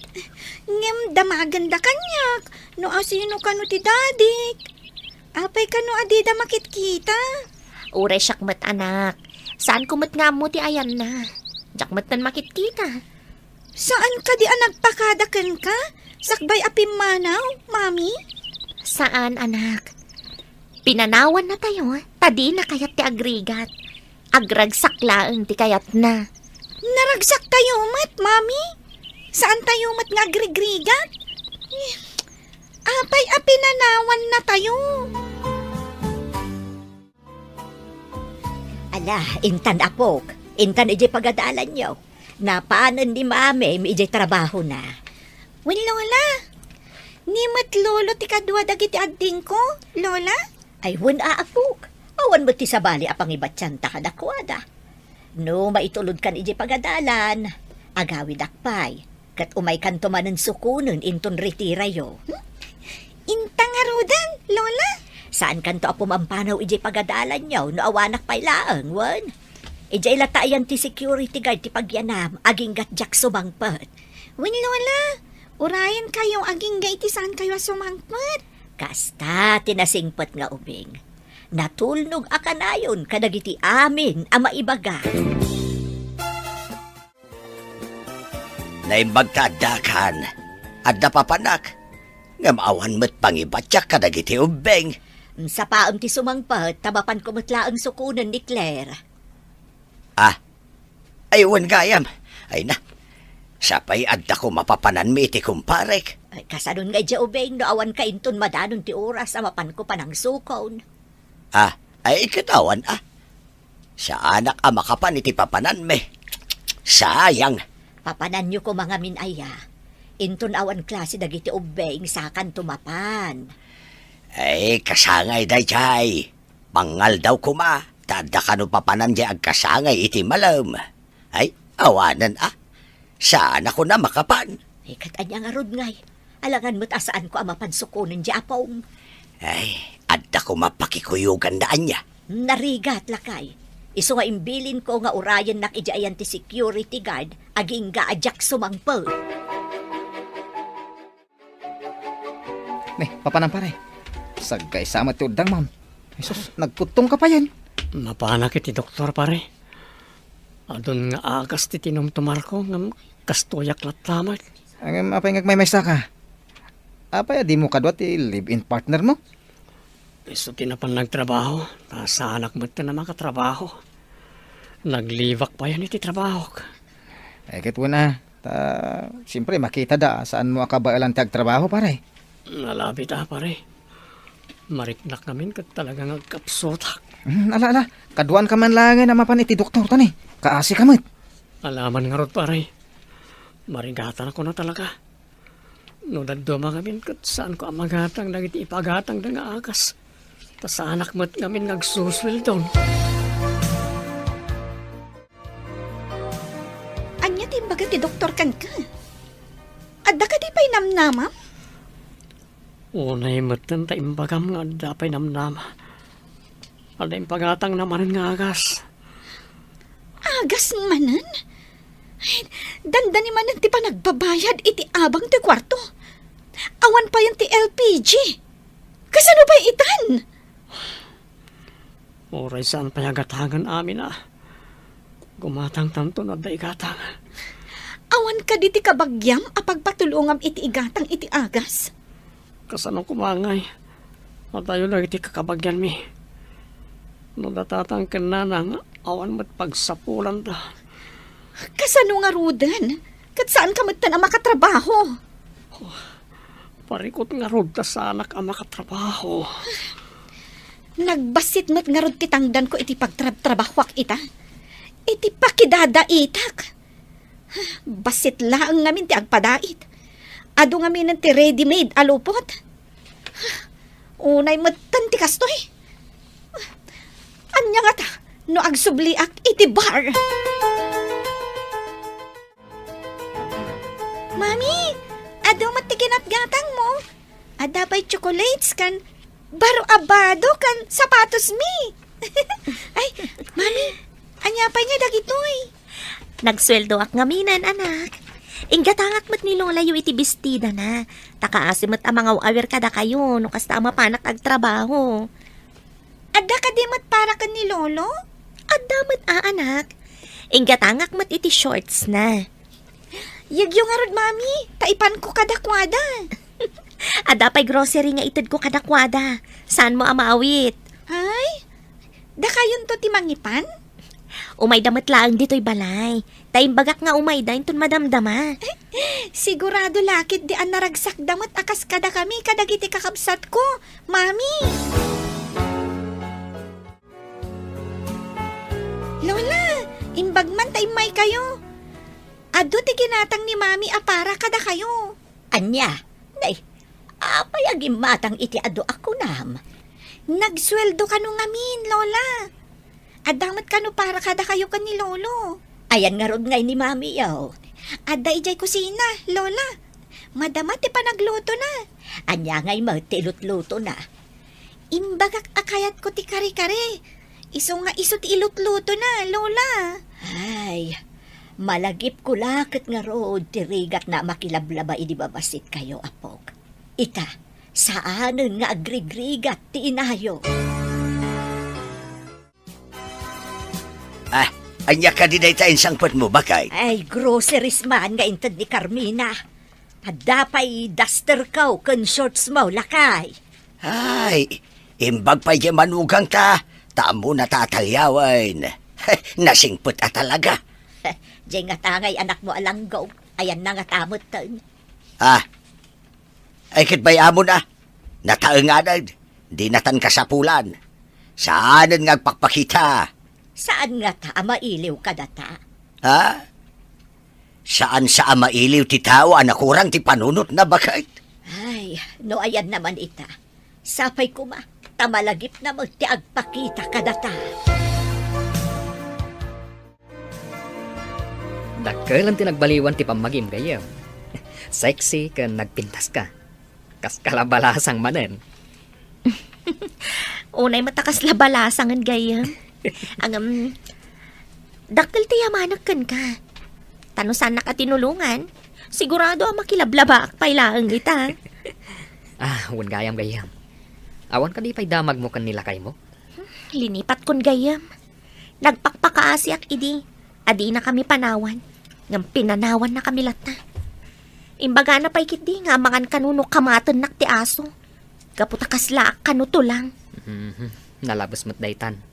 Ngem damaganda kanyak. No asino kano ti dadik? Apay kano adida makitkita? Uray siyak mat anak. Saan kumat nga mo ti ayan na? Diyak mat nan makitkita. Saan ka di nagpakadakan ka? Sakbay apim manaw, mami? Saan anak? Pinanawan na tayo, tadi na kayat ti agrigat. Agragsak laeng ti kayat na. Naragsak tayo mat, mami? Saan tayo mat nga agrigrigat? Apay apinanawan na tayo. Ala, intan apok. Intan ije pagadalan nyo. Napaanan ni mami, may ije trabaho na. Wen, Lola. Ni mat lolo ti kadwa dagiti adding ko, Lola? Ay, wen aapok. Awan mo ti sabali apang ibatyan ta kadakwada. No, maitulod kan ije pagadalan. Agawid akpay. Kat umay kan tumanan sukunon inton retira yo. Intang arudan, Lola? Saan kan to apo mampanaw ije pagadalan nyo no awanak pay laeng, wen? Ije ilatayan ti security guard ti pagyanam, aging gatjak sumangpet. Wen, Lola. Urayan kayo aging gay ti saan kayo sumangpet. Kasta tinasingpet nga ubing. Natulnog akanayon kadagiti amin ang maibaga. Naimbagtadakan, at napapanak, nga maawan mo't pangibatyak kadagiti ubeng. Sa paam ti sumangpet, tabapan ko matlaang sukunan ni Claire. Aywan gayam. Ay na, sapay adda ko mapapanan mi iti kumparek. Ay, kasanon nga dya ubing no awan ka inton madanon ti oras amapan ko pa ng sukon. Ay ikatawan Sa anak makapan iti papanan me. Sayang. Papanan nyo ko mga minaya. Inton awan klase dagiti ubing sakan tumapan. Ay kasangay dayjay. Pangal daw kuma. Tada ka no papanan di agkasangay iti malam. Ay awanan Saan ako na makapan? Ikat anya nga rod ngay. Alangan mo't asaan ko amapan sukunan di apong. Ay, adda ko mapakikuyugan daan niya. Narigat lakay. Iso nga imbilin ko nga urayan nak ijayan ti security guard aging gaadyak sumangpel. Papanang pare. Sagkay sama ti udang, ma'am. Jesus, nagputong ka pa yan. Napanak iti doktor pare. Adon nga agas ti tinumtumar ko nga kastoyak latlamat. Ang apay nga may ka. Apay, di mo kadwa ti live-in partner mo? Iso tinapan nagtrabaho. Sa anak mo na makatrabaho. Naglivak pa yan iti trabaho. Kit mo na. Siyempre, makita da saan mo akabailan ti agtrabaho, pare. Nalapit pare. Mariknak namin kat talaga nagkapsotak. Ala, kaduan ka man lang na mapan iti doktor tani. Kaasi ka mo't. Alaman nga rod pare. Marigatan ako na talaga. No daduma kami kat saan ko amagatang nagiti ipagatang na nga akas. Ta sa anak mo't kami nagsuswil doon. Anya timbaga ti doktor kan ka? Adda ka di pa'y namnamam? Unay mo't ta imbagam nga dapay namnama. Ada impagatang naman nga agas. Agas manan? Dandani manan ti pa nagbabayad iti abang ti kwarto. Awan pa yan ti LPG. Kasano pa itan? Oray saan payagatangan amin Gumatang tanto na da igatang. Awan ka di ti kabagyam apagpatulungam iti igatang iti agas. Kasanong kumangay. At tayo lang iti kakabagyan mi. No datatang kananang awan mo't pagsapulan da. Kasano nga rudan? Kat saan ka magtan ang makatrabaho? Parikot nga rod ta sa anak ang makatrabaho. Nagbasit mo't nga rod titangdan ko iti pagtrabahwak ita. Iti pakidada itak. Basit laang ngamin ti agpadait. Ado ngamin ti ready-made alupot. Unay matan ti kastoy. Anya nga ta, no agsubliak iti bar. Mami, ado matiginat gatang mo. Ada ba'y chocolates kan baro abado kan sapatos mi. Ay, mami, anya pa niya dagitoy. Nagsweldo ak ngaminan, anak. Inggatangak mat ni Lola yu iti bestida na. Takaasimot ang mga awer kada kayo, no kasta mapanak agtrabaho. Ada ka di mat para ka ni Lolo? Adda mat anak. Inggatangak mat iti shorts na. Yagyo nga rod, mami. Taipan ko kadakwada. Ada pa'y grocery nga itid ko kadakwada. Saan mo amaawit? Ay, da kayon to ti mangipan? Umay damat laang dito'y balay. Taimbagak nga umay da intun madamdama. Sigurado lakit di an naragsak damat akas kada kami kadagiti kakabsat ko. Mami! Lola, imbagman taimay kayo. Ado ti ginatang ni mami apara kada kayo. Anya, nay, apay agim matang iti ado ako nam. Nagsweldo ka nung ngamin, Lola. Adamat ka no para kada kayo ka ni Lolo. Ayan nga rod ngay ni mami yaw. Ada ijay kusina, Lola. Madama ti panagluto na. Anya ngay magtilutluto na. Imbagak akayat ko ti kare-kare. Iso nga iso ti ilutluto na, Lola. Ay, malagip ko lakit nga rod, tirigat na makilablaba idibabasit kayo, apog. Ita, saanen nga agrigrigat ti inayo. Anya ka di dayta insangpot mo bakay? Ay, groceries man nga intad ni Carmina. Adapay duster kaw kan shorts mo, lakay. Ay, imbag pa yung manugang ta. Tamo na tatalyawan. Nasingpot at talaga. Diyan nga tangay anak mo alanggaw. Ayan na nga tamot tan. Ay kit bay amo na. Nataenganan. Di natan kasapulan. Saanan nga pagpakita? Saan nga ta mailiw ka data? Ha? Saan sa mailiw ti tao anakurang ti panunot na bakit? Ay, no ayan naman ita. Sapay ko ma, tamalagip na mo ti agpakita ka data. Dakkelan ti nagbaliwan ti pamagim gayam. Sexy kan nagpintas ka. Kas kalabalasang manen. Unay matakas labalasangan gayam. Ang dakkel ti yamanak kan ka. Tano sana ka tinulungan. Sigurado ang makilablaba pay laang ita. Wan gayam gayam. Awan ka di pa'y damag mo kan nilakay mo? Linipat kon gayam. Nagpakpakaasiak idi. Adi na kami panawan. Ngam pinanawan na kami lata. Imbaga na pa'y kiti nga mangan kanuno kamaton nak ti aso. Kaputakas laak kanuto lang. Nalabas mo't daytan.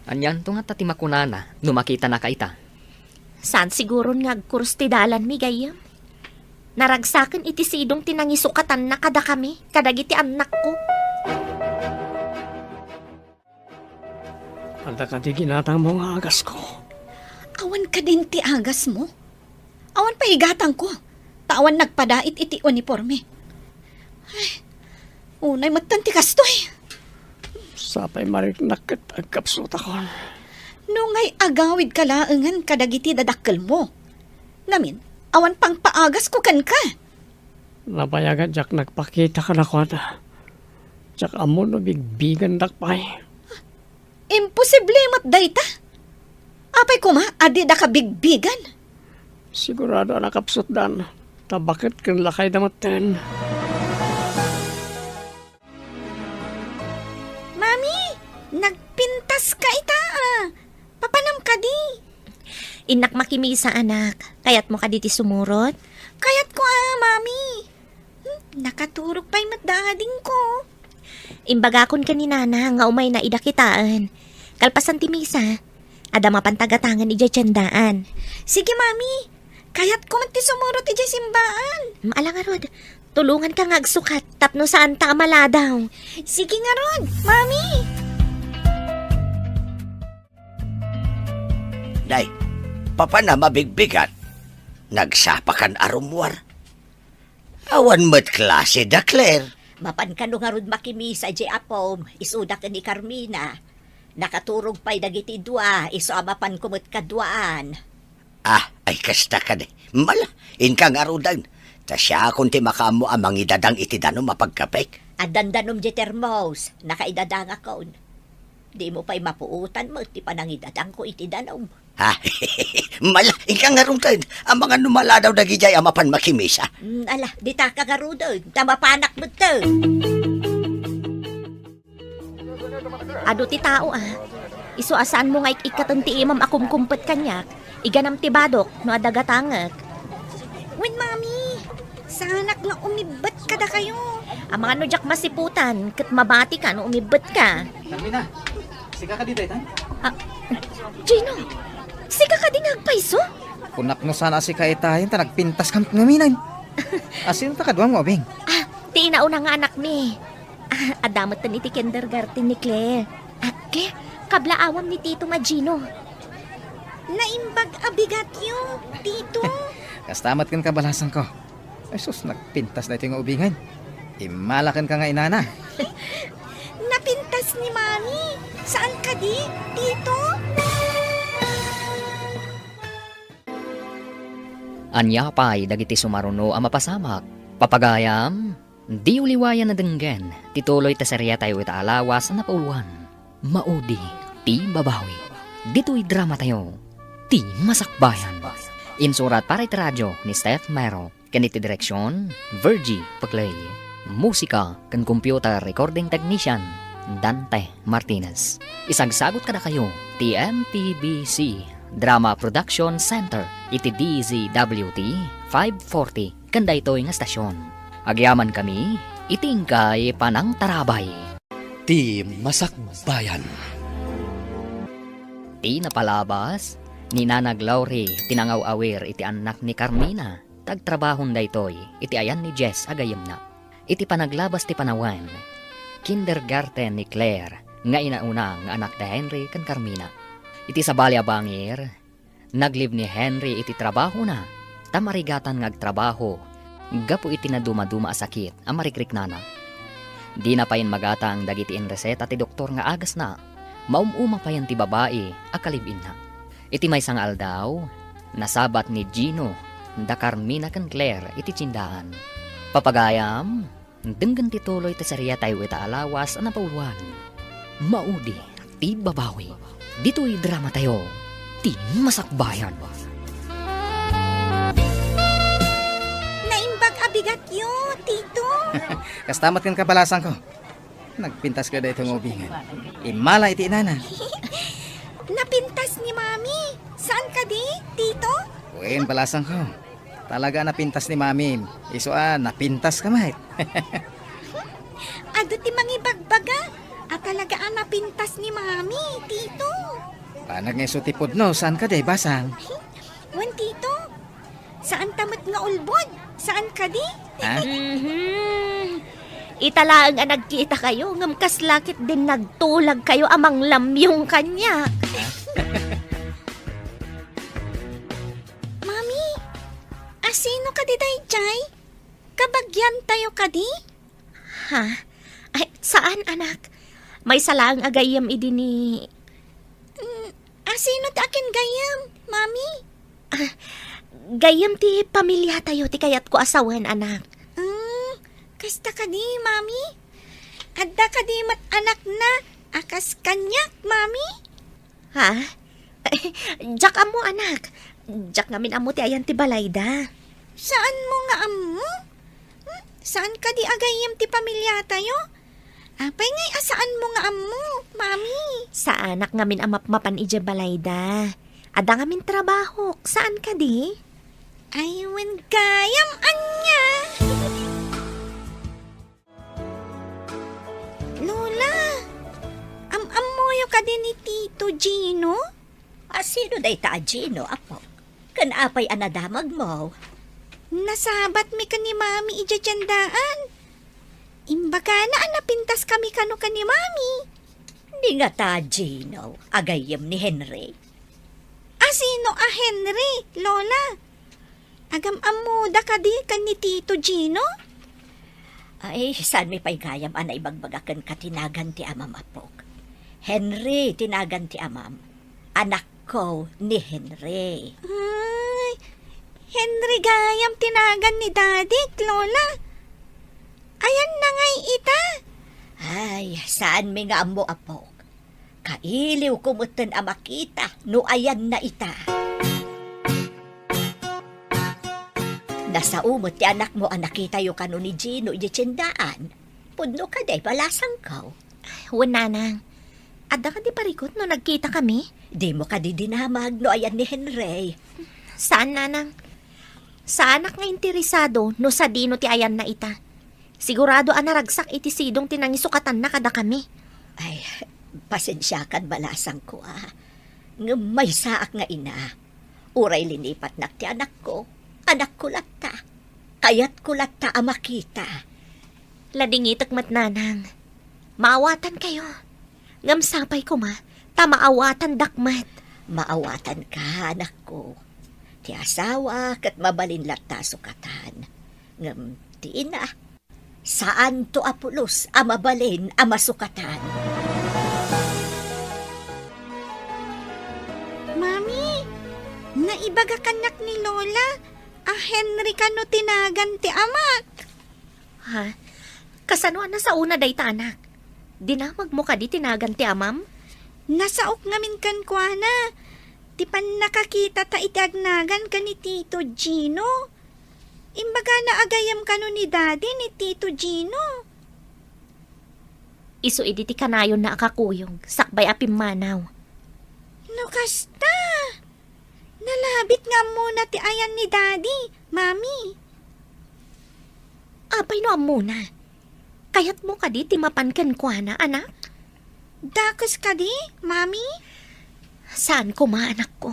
Anyan to nga tati makunana, numakita na kaita. Saan siguro nga agkurus ti dalan mi gayam? Naragsakin iti sidong tinangisukatan na kada kami, kadagiti anak ko. Anda ka di ginatang mga agas ko. Awan ka din ti agas mo. Awan pa higatang ko. Tawan nagpadait iti uniforme. Ay, unay magtanti kastoy. Sapay mariknakit ang kapsot ako. Nungay agawid kalaangan kadagiti dadakkel mo. Ngamin, awan pang paagas ko kan ka. Napayagan jak nagpakita ka na kwata. Jak amo no bigbigan dakpay. Imposible mat dayta. Apay ko ma, adi da ka bigbigan. Sigurado na kapsot dan. Tabakit kan lakay damaten. Mami, nagpintas ka ita Papanam ka di. Inak makimisa anak, kayat mo ka diti sumurot? Kayat ko mami. Nakaturog pa'y matdaading ko. Imbagakon ka ni nana nga umay na idakitaan. Kalpasan ti misa, ada mapantagatangan ijay tiyandaan. Sige mami, kayat ko man ti sumurot ijay simbaan. Maalangarod, Tulungan ka nga agsukat, tapno saan ta maladaw. Sige nga ron, Mami. Day, papa na mabigbigan. Nagsapakan arumwar. Awan mo't klase da, Claire. Mapan ka no nga ron makimisa di apom, isudak ni Carmina. Nakaturog pa'y dagiti dua, iso amapan kumot kadwaan. Ah, ay kasta ka de. Mala, inkang arudan. Ta siya kung ti makamo amang idadang itidano mapagkapek. At dandanom di termos, nakaidadang akon. Di mo pa'y mapuutan mo, ti panang idadang ko itidanom. Ha, mala, inkang arudan. Ang mga numala daw dagijay amapan makimisa. Ala, di ta kagarudon, tamapanak mo to. Ado ti tao Iso asaan mo nga ikatan ti imam akum kumpet kanyak. Iganam ti badok no adagatangak. Wen, Mami. Sa anak nga umibat kada kayo. Ang mga no jak masiputan, kat mabati ka no umibet ka. Carmina, sika ka dito, itan? Gino, sika ka din agpaiso? Kunak no sana si kaitahin, ta nagpintas kang ngaminan. Asin ta kadwang mo, Bing? Ti inauna nga anak mi. Adamot ta ni ti kindergarten ni Claire. Claire, kablaawam ni Tito nga Gino. Naimbag abigat yung, Tito. Kastamat kan kabalasan ko. Ay sus, nagpintas na ito yung ubingan. Imalakan ka nga inana. Napintas ni Mami. Saan ka di, Tito? Anya pa'y dagiti sumaruno ang mapasamak. Papagayam, di uliwayan na denggen, tituloy ta serya tayo ita alawas na pauluan. Maudi, ti babawi. Dito'y drama tayo, ti masakbayan. Insurat para iti radyo ni Steph Mero. Kaniti direksyon, Virgie Paglay. Musika kan computer recording technician, Dante Martinez. Isagsagot kada kayo, ti MTBC Drama Production Center, iti DZWT 540, kanda ito'y nga stasyon. Agyaman kami, itingkay panang tarabay. Ti Masakbayan. Ti napalabas, ni Nanag Lauri, tinangaw-awir iti anak ni Carmina. Tagtrabahon da ito'y, iti ayan ni Jess agayam na. Iti panaglabas ti panawan, kindergarten ni Claire, nga inauna nga anak da Henry kan Carmina. Iti sabali abangir, naglib ni Henry iti trabaho na, tamarigatan nga agtrabaho, gapo iti na dumaduma a sakit, ang marikrik nana. Di na payin magatang dagiti in reseta ti doktor nga agas na, maumuma payan ti babae, akalibin na. Iti may sangal daw, nasabat ni Gino, da Carmina kan Claire iti tsindahan. Papagayam, denggan ti tuloy ti seriya tayo ita alawas na pauluan. Maudi, ti babawi. Dito'y drama tayo, ti masakbayan. Naimbag abigat yung, Tito. Kastamat kan kabalasan ko. Nagpintas ka da itong ubingan. Imala iti inana. Napintas ni Mami. Saan ka di, Tito? Uwin, balasan ko. Talaga napintas ni Mami. Iso napintas ka mahit. Ado ti mangibagbaga. At talaga napintas ni Mami, Tito. Panag nga iso tipod no, saan ka day basang? Wan, Tito. Saan tamat nga ulbod? Saan ka di? Ha? Italaang nga nagkita kayo, ngam kaslakit din nagtulag kayo amang lamyong kanya. Mami, asino ka di dayjay? Kabagyan tayo ka di? Ha? Ay, saan anak? May salang agayam idi ni... Asino ti akin gayam, Mami? Gayam ti pamilya tayo, ti kayat ko asawan anak. Kasta ka di, Mami? Adda ka di mat anak na, akas kanyak, Mami? Ha? Jak amo anak. Jak ngamin amo ti ayan ti balayda. Saan mo nga amo? Saan ka di agayam ti pamilya tayo? Apay ngay asaan mo nga amo, Mami? Sa anak ngamin amap-mapan ije balayda. Ada ngamin trabaho. Saan ka di? Aywan gayam anya. Lola, am-amoyo ka din ni Tito Gino? Asino day ta, Gino, apo? Kanapay anadamag mo. Nasabat mi ka ni mami ijajandaan. Imbaga na napintas kami kano ka ni mami. Di nga ta, Gino, agayam ni Henry. Sino Henry, Lola? Agam amuda ka di kan ni Tito Gino? Ay, saan mi pa'y gayam anay bagbagakan katinagan ti amam apok. Henry, tinagan ti amam. Anak ko ni Henry. Ay, Henry gayam tinagan ni Daddy, Lola. Ayan na ngay ita. Ay, saan mi nga amo apok? Kailiw kumutan ang makita, no ayan na ita. Nasa umot ti anak mo ang nakita yung kano ni Gino ijitsindaan. Pudno ka day, balasang ka. Wala nang. Ada ka di parikot no nagkita kami? Di mo ka di dinamag, no ayan ni Henry. Saan nanang? Sa anak nga interesado no sa dino ti ayan na ita. Sigurado anaragsak iti sidong tinangisukatan na kada kami. Ay, pasensya kan balasang ko Nga may saak nga ina. Uray linipat nak ti anak ko. Anak ko latta. Kayat ko latta ang makita. Ladingitak mat nanang. Maawatan kayo. Ngamsapay ko ma. Tamaawatan dakmat. Maawatan ka, anak ko. Ti asawa kat mabalin latta sukatan. Ngam ti ina. Saan to apulos ang mabalin ang masukatan? Mami, naibaga kanak ni Lola. Henry kano tinagan ti amak. Ha? Kasano na sa una day ta anak? Dinamag mo ka di tinagan ti amam? Nasaok ngamin kan kwa na. Ti pan nakakita ta itagnagan ka ni Tito Gino. Imbaga na agayam kano ni Daddy ni Tito Gino. Isu idi ti kanayon na akakuyog. Sakbay apim manaw. No kasta. Nalabit nga muna ti ayan ni Daddy, Mami. Apay no muna. Kayat mo ka di timapankan kwa na anak? Dakas ka di, Mami? Saan ko ma anak ko?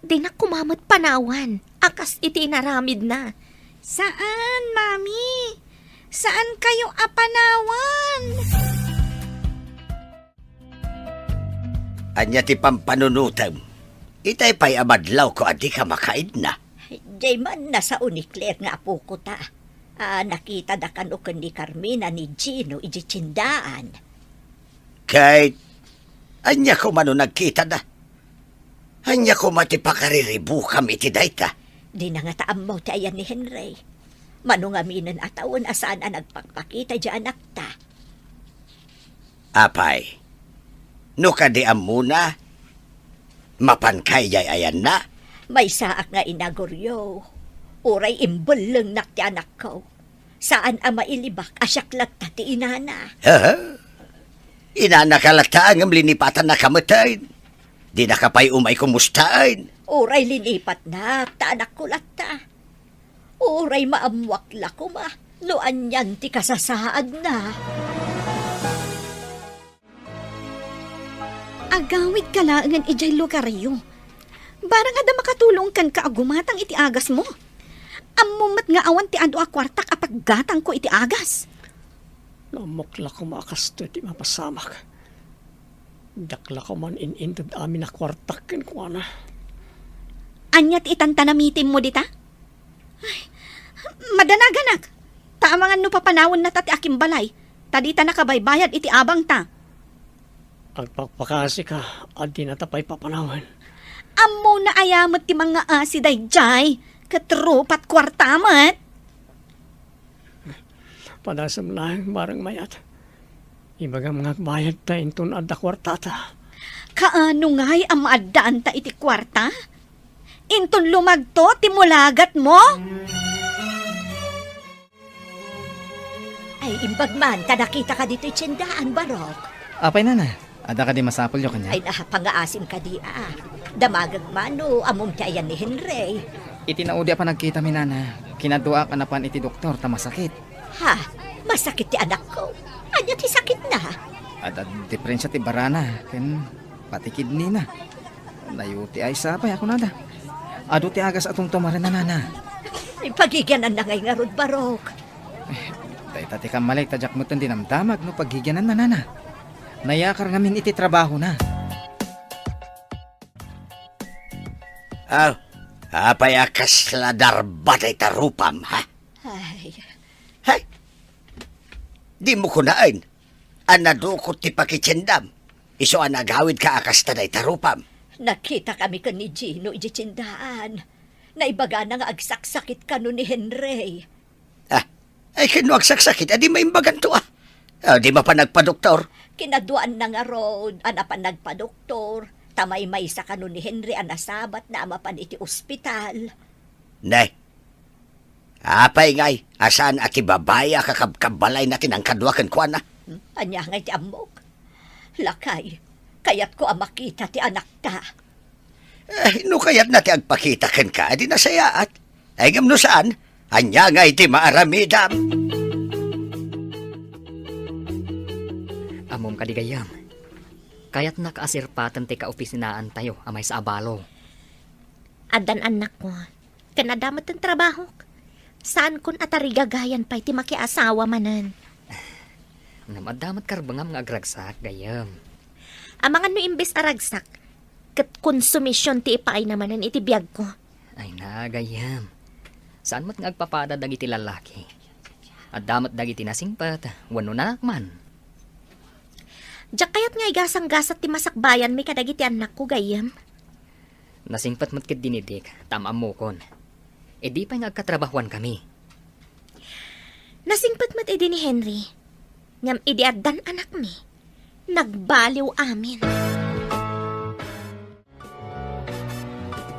Di na kumamat panawan. Akas iti inaramid na. Saan, Mami? Saan kayo apanawan? Anya ti pampanunutam. Itay pa'y amadlaw ko adi ka makaid na. Jay man nasa unikler nga apo ko ta. Nakita da kan ukan ni Carmina ni Gino ijitsindaan. Kahit anya ko mano nagkita na. Anya ko matipakariribu kami ti dayta. Di na nga taam mo ti ayan ni Henry. Manungaminan atawon asaan ang nagpakpakita di anak ta. Apay, no kadiam muna, mapankayay ayan na. May saak nga inagoryo. Uray imbuleng nak ti anak ko. Saan ang mailibak asyaklat ta ti inana. Inanakalata ang linipatan na kamatay. Di na kapay umay kumustain. Uray linipat na ta anak ko latta. Uray maamwakla ko ma. Luan yan ti kasasaad na. Agawid ka laangan ijay lugaryo. Barang ada makatulong kan ka agumatang iti agas mo. Amumat nga awan ti ado a kwartak apaggatang ko iti agas. Namukla ko makasto iti mapasamak. Dakla ko man inintod amin na kwartakin ko na. Anyat itantanamitin mo dita? Ay, madanaganak. Taamangan no papanawon na tati aking balay. Tadita nakabaybayad iti abang ta. Ang pagpakasi ka, adi na tapay papanawan. Amo na ayamat ti mga asiday jay. Katrupat kwartamat. Padasam lang barang mayat. Ibaga mga bayad ta inton adda kwartata. Kaano nga'y ang maadaan ta iti kwarta? Inton lumagto ti mulagat mo? Ay, imbag man, nakita ka dito itsyendaan, Barok. Apay na. Ada ka di masapol yung kanya. Ay, pangaasim ka di Damagag mano, amom ti ayan ni Henry. Itinaudi pa nagkita mi nana. Kinadua ka na pan iti doktor ta masakit. Ha? Masakit ti anak ko. Anya ti sakit na. At diferensya ti barana. Ken pati kidney na. Layuti ay sapay ako nada. Ado ti agas atong tumarin na nana. Ay pagigyanan na ngay nga rod barok. Tay tati ka malay tadyak mo tan dinamdamag no paghigyanan na nana. Nayakar ngamin iti trabaho na. Aw, apay akas ladar batay tarupam, ha? Ay, Hay, di mo kunain. Anadukot ti pakitsindam. Iso ang nagawid ka akas taday tarupam. nakita kami ka ni Gino iti tsindaan. Naibaga na nga agsaksakit ka no ni Henry. Ah, ay kinuwag saksakit, adi maimbagan to ah. Di ba pa nagpa-doktor? Kinaduan na nga rod, anapan nagpa-doktor. Tamay-may sa kano ni Henry anasabat na amapan iti ospital. Nay, apay ngay, asan ati babaya kakabkabalay natin ang kadwakan ko na? Anya nga iti amok. Lakay, kayat ko makita ti anak ta. No kayat natin agpakita ken ka, adi nasayaat. Ay gam no saan, anya nga iti maaramidam. Amom kadigayam. Kaya't nakaasirpatan ti kaopisinaan tayo amay sa abalo. Adan anak ko, kanadamat ang trabaho. Saan kun atarigagayan pa iti makiasawa manan? Namadamat karbangam nga agragsak, gayam. Amangan no imbes aragsak, kat konsumisyon ti ipaay namanan iti biyag ko. Ay na, gayam. Saan mat nga agpapada dagiti lalaki? At damat dagiti nasingpat, wano nakman. Diyak kayat nga igasang-gasat ti masakbayan may kadagiti anak ko gayam. Nasingpat mat ket dinidik, tamam mo kon. E di pa nga agkatrabahuan kami. Nasingpat mat idi ni Henry. Ngam idi addan anak mi. Nagbaliw amin.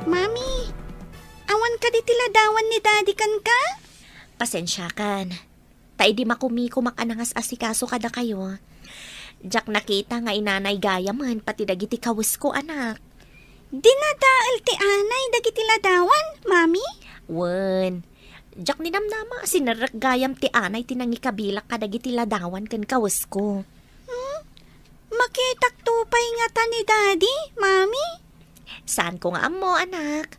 Mami, awan ka di tiladawan ni daddy kan ka? Pasensya kan. Ta idi makumiko makanangas asikaso kada kayo. Diyak nakita nga inanay gayaman pati dagiti kawis ko anak. Dinadaal ti anay dagiti ladawan, mami? Wen. Diyak ninamnama sinaragayam ti anay tinangikabilak kadagiti ladawan ken kawis ko. Makitak tupay nga ta ni daddy, mami? Saan ko nga amo anak?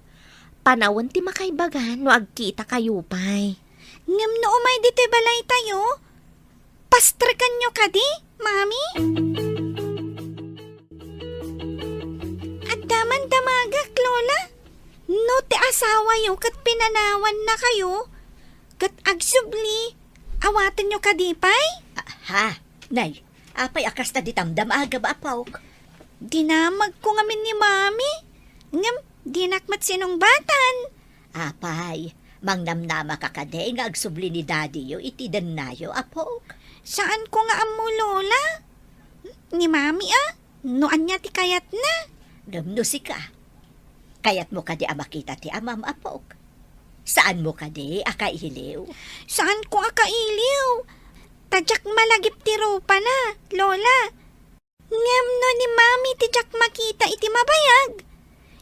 Panawon ti makaibagan no agkita kayo pay. Ngam no umay di ti balay tayo? Pastrikan nyo ka di, mami? At daman damagak, lola. No ti asawa yo kat pinanawan na kayo. Kat agsubli, awatan nyo ka di pay? Ha, nay, apay akas na ditamdam aga ba apaw? Dinamag ko ngamin ni mami. Ngam, dinakmat sinong batan. Apay, mangnamnama ka kade nga agsubli ni daddy yo iti nayo apaw. Saan ko nga amo, lola? Ni mami no anya ti kayat na. Gamno si ka. Kayat mo kade makita ti amam apaw. Saan mo kade akailiw? Saan ko akailiw? Tadyak malagip ti ropa na, lola. Ngem no ni mami tijak makita iti mabayag.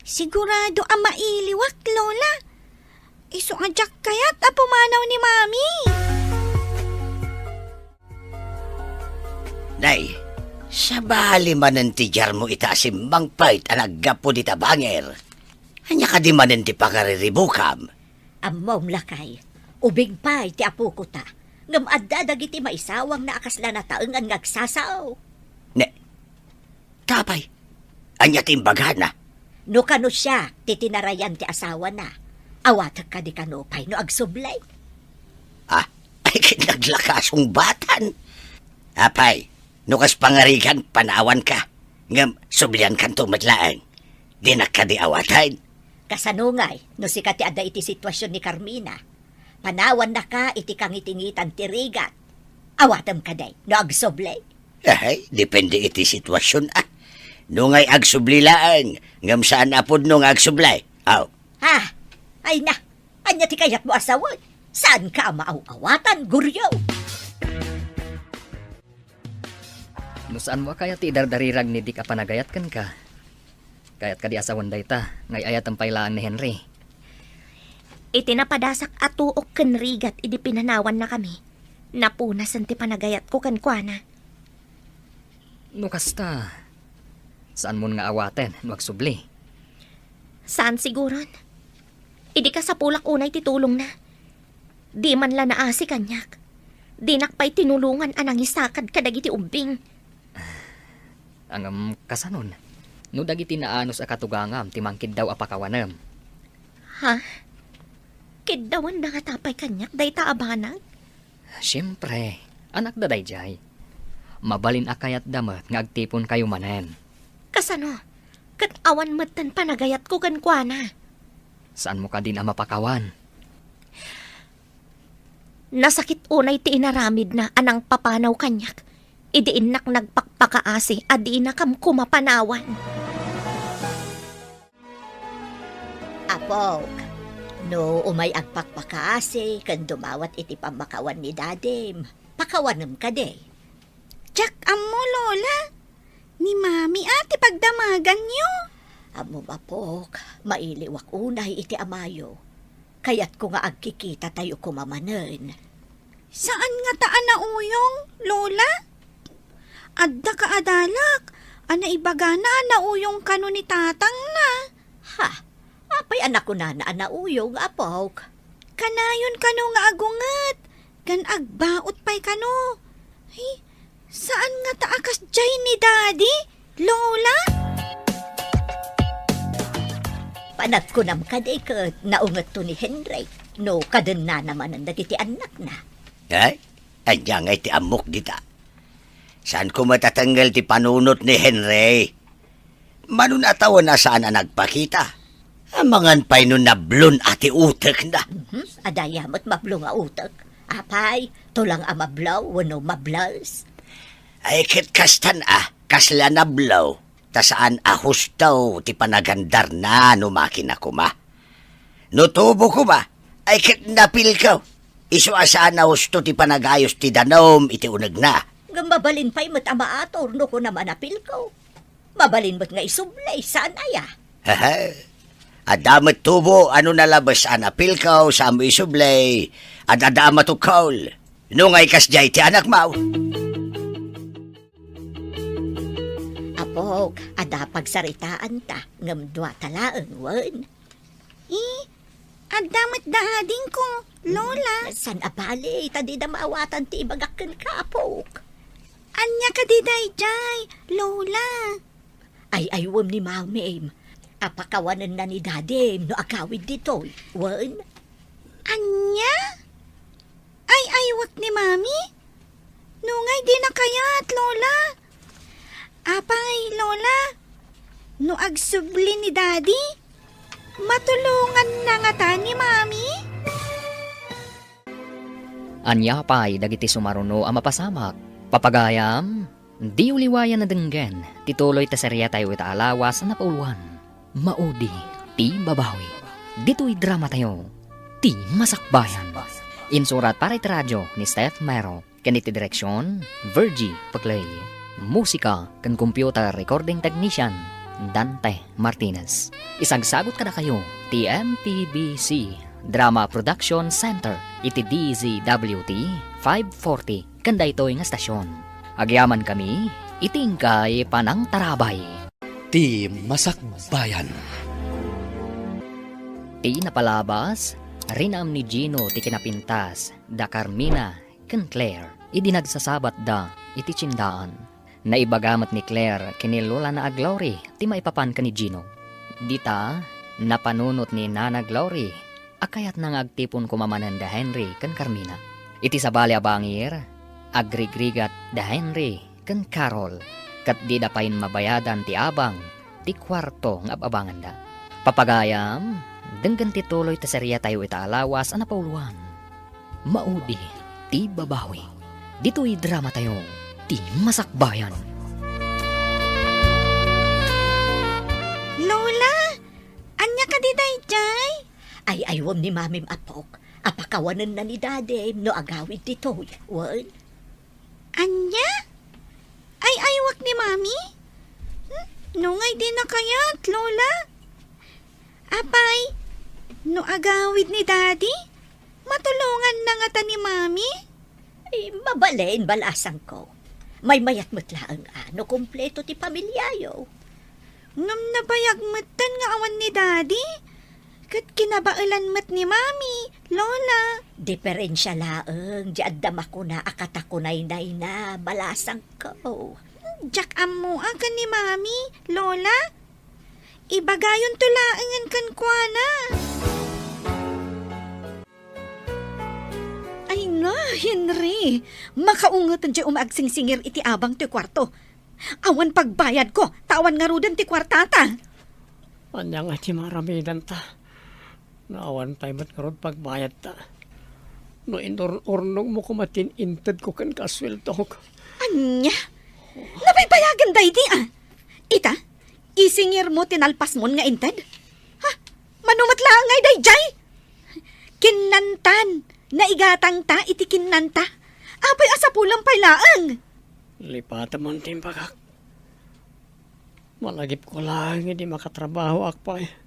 Sigurado ang mailiwak, lola. Iso ajak kayat pumanaw ni mami. Nay, sa bali manen ti jar mo itasim mangpait ang aggapo di tabanger. Anya ka di manen ti pakariribukam. Ammom lakay. Ubing pa iti apo ko ta. Ngam adda dagiti maisawang na akasla na taengan ngagsasaw. Ne, tapay, anya timbaga na. No kano siya, titinarayan ti asawa na. Awatag ka di kanopay no agsublay. Ah, ay kinaglakasong batan. Apay, nukas pangarigan, panawan ka. Ngam, sublian kan tumadlaang. Di na ka di awatan. Kasanungay, no si kati ada iti sitwasyon ni Carmina. Panawan na ka iti kang itingitan ti rigat. Awatam ka day, no agsublay. Ay, depende iti sitwasyon ah. Nungay agsublilaan, ngam saan apod nung agsublay. Aw, Ha? Ay na, anya ti kayat mo asawan. Saan ka maaw-awatan, guryaw? No saan mo kaya ti dardarirag ni di ka panagayat kan ka? Kayat ka di asawan dayta, ngay ayat ang pailaan ni Henry. Itinapadasak atuok ken rigat idi pinanawan na kami. Napunasan ti panagayat ko kan kuana. No kasta, saan mo nga awaten, wag subli. Saan siguron? Idi ka sa pulak unay titulong na. Di man la naasi kanyak. Di nakpay tinulungan anang isakad kadagiti umbing. Ang kasanon. No dagiti naanos a katugangam ti mangkid daw apakawanem. Ha? Kiddawan na nga tapay kanyak, day taabanag. Siyempre, anak da dayjay. Mabalin akayat damat nga agtipon kayo manen. Kasano? Kat awan matan panagayat ko kan kuana. Saan mo ka din ang mapakawan? Nasakit unay ti inaramid na anang papanaw kanyak. Idiin nak nagpakpakaasi at di na kam kumapanawan. Apok, no umay agpakpakaasi kan dumawat iti pamakawan ni Dadim. Pakawanem ka de. Jack, amo, Lola. Ni Mami ati pagdamagan nyo. Amo mapok, mailiwak unay iti amayo. Kaya't ko nga agkikita tayo kumamanen. Saan nga taan na uyong, Lola? Adda ka adalak. Ana ibaga na uyong kano ni tatang na. Ha? Apay anak ko na nauyong, apok. Kanayon kano nga agungat. Gan agbaot pa'y kano. Ay, saan nga taakas jay ni Daddy, Lola? Panat ko nam kaday ka naungat to ni Henry. No, kaden na naman ang dagiti anak na. Ay, andiyan ay ti amok dita. Saan ko matatanggal ti panunot ni Henry? Manunatawa na saan ang nagpakita. Amangan pa'y nun nablon ati utek na. Adayamot mablo nga utak. Apay, tulang amablaw, wano mablaws. Ay kit kastan kasla nablaw. Ta saan ahustaw ti panagandar na numakin ako ma. Nutubo ko ba? Ay kit napil ka. Isu asaan na husto ti panagayos ti danom iti unag na. Mabalin pa'y mat amaator no ko naman apil ko. Mabalin mat nga isublay, saan aya? Haha. Adamat tubo, ano nalabas anapil ka sa mo isublay. At adamat ukaw. Nung ay kasjay ti anak mau. Apok, ada pagsaritaan ta, ngamdwa talaang wan. Adamat daading ko, Lola. San apali, tadi na maawatan ti ibagakan ka, apok. Anya ka di dayjay, Lola. Ay aywam ni Mamim. Apakawanan na ni Dadim no agawid dito. Wan? Anya? Ay aywak ni Mami? Nungay di na kayat, Lola. Apay, Lola. No agsubli ni Daddy? Matulungan na nga ta ni Mami? Anya pa'y dagiti sumaruno ang mapasamak. Papagayam, di uliwayan na denggen, tituloy ta serya tayo ita alawas na pauluan. Maudi, ti babawi. Dito'y drama tayo, ti masakbayan. Insurat para iti radyo ni Steph Mero, kaniti direksyon, Virgie Paglay. Musika, kan computer recording technician, Dante Martinez. Isagsagot ka na kayo, ti MPBC Drama Production Center, iti DZWT 540, kanda ito'y nga stasyon. Agyaman kami, itingkay panang tarabay. Ti Masakbayan. Ti napalabas, rinam ni Gino ti kinapintas, da Carmina, ken Claire, idinagsasabat da, iti tsindaan. Naibagamat ni Claire, kinilola na Glory, ti maipapan ka ni Gino. Dita, napanunot ni Nana Glory, akayat nang agtipon kumamanan da Henry ken Carmina. Iti sabali abangir, agrigrigat da Henry ken Carol, kat di dapain mabayadan ti abang, ti kwarto ng ababangan da. Papagayam, denggan tituloy ta serya tayo ita alawas ang napauluan. Maudi, ti babawi. Dito'y drama tayo, ti masakbayan. Lola, anya ka di dayjay? Ay aywam ni Mamim apok. Apakawanan na ni Dadim no agawid dito. Wan? Anya? Ay aywak ni Mami? Nungay di na kayat, Lola. Apay, no agawid ni Daddy? Matulungan na nga ta ni Mami? Ay, mabalain balasang ko. May mayat matlaang ano, kompleto ti pamilyayo. Ngam nabayag matan nga awan ni Daddy? Kat kinabailan mat ni Mami, Lola. Diferensya laeng, di addam ako na akatakunay na balasang ko. Jak amo akan ni Mami, Lola. Ibagayon tulaangan kan kuana. Ay na, Henry. Makaungatan di umagsingsingir iti abang ti kwarto. Awan pagbayad ko, tawan nga rudan ti kwartata. Anya nga ti maramidan ta. Naawan tayo ba't karod pagbayad ta. No inor-ornong mo kumatin inted ko kan kaswelto ko. Anya? Napaypayagan day di ah. Ita, isingir mo tinalpas mo nga inted? Ha? Manumat lang ngay day jay? Kinantan, naigatang ta iti kinanta. Apay asapulang paylaang. Lipata man timpagak. Malagip ko lang hindi makatrabaho akpay.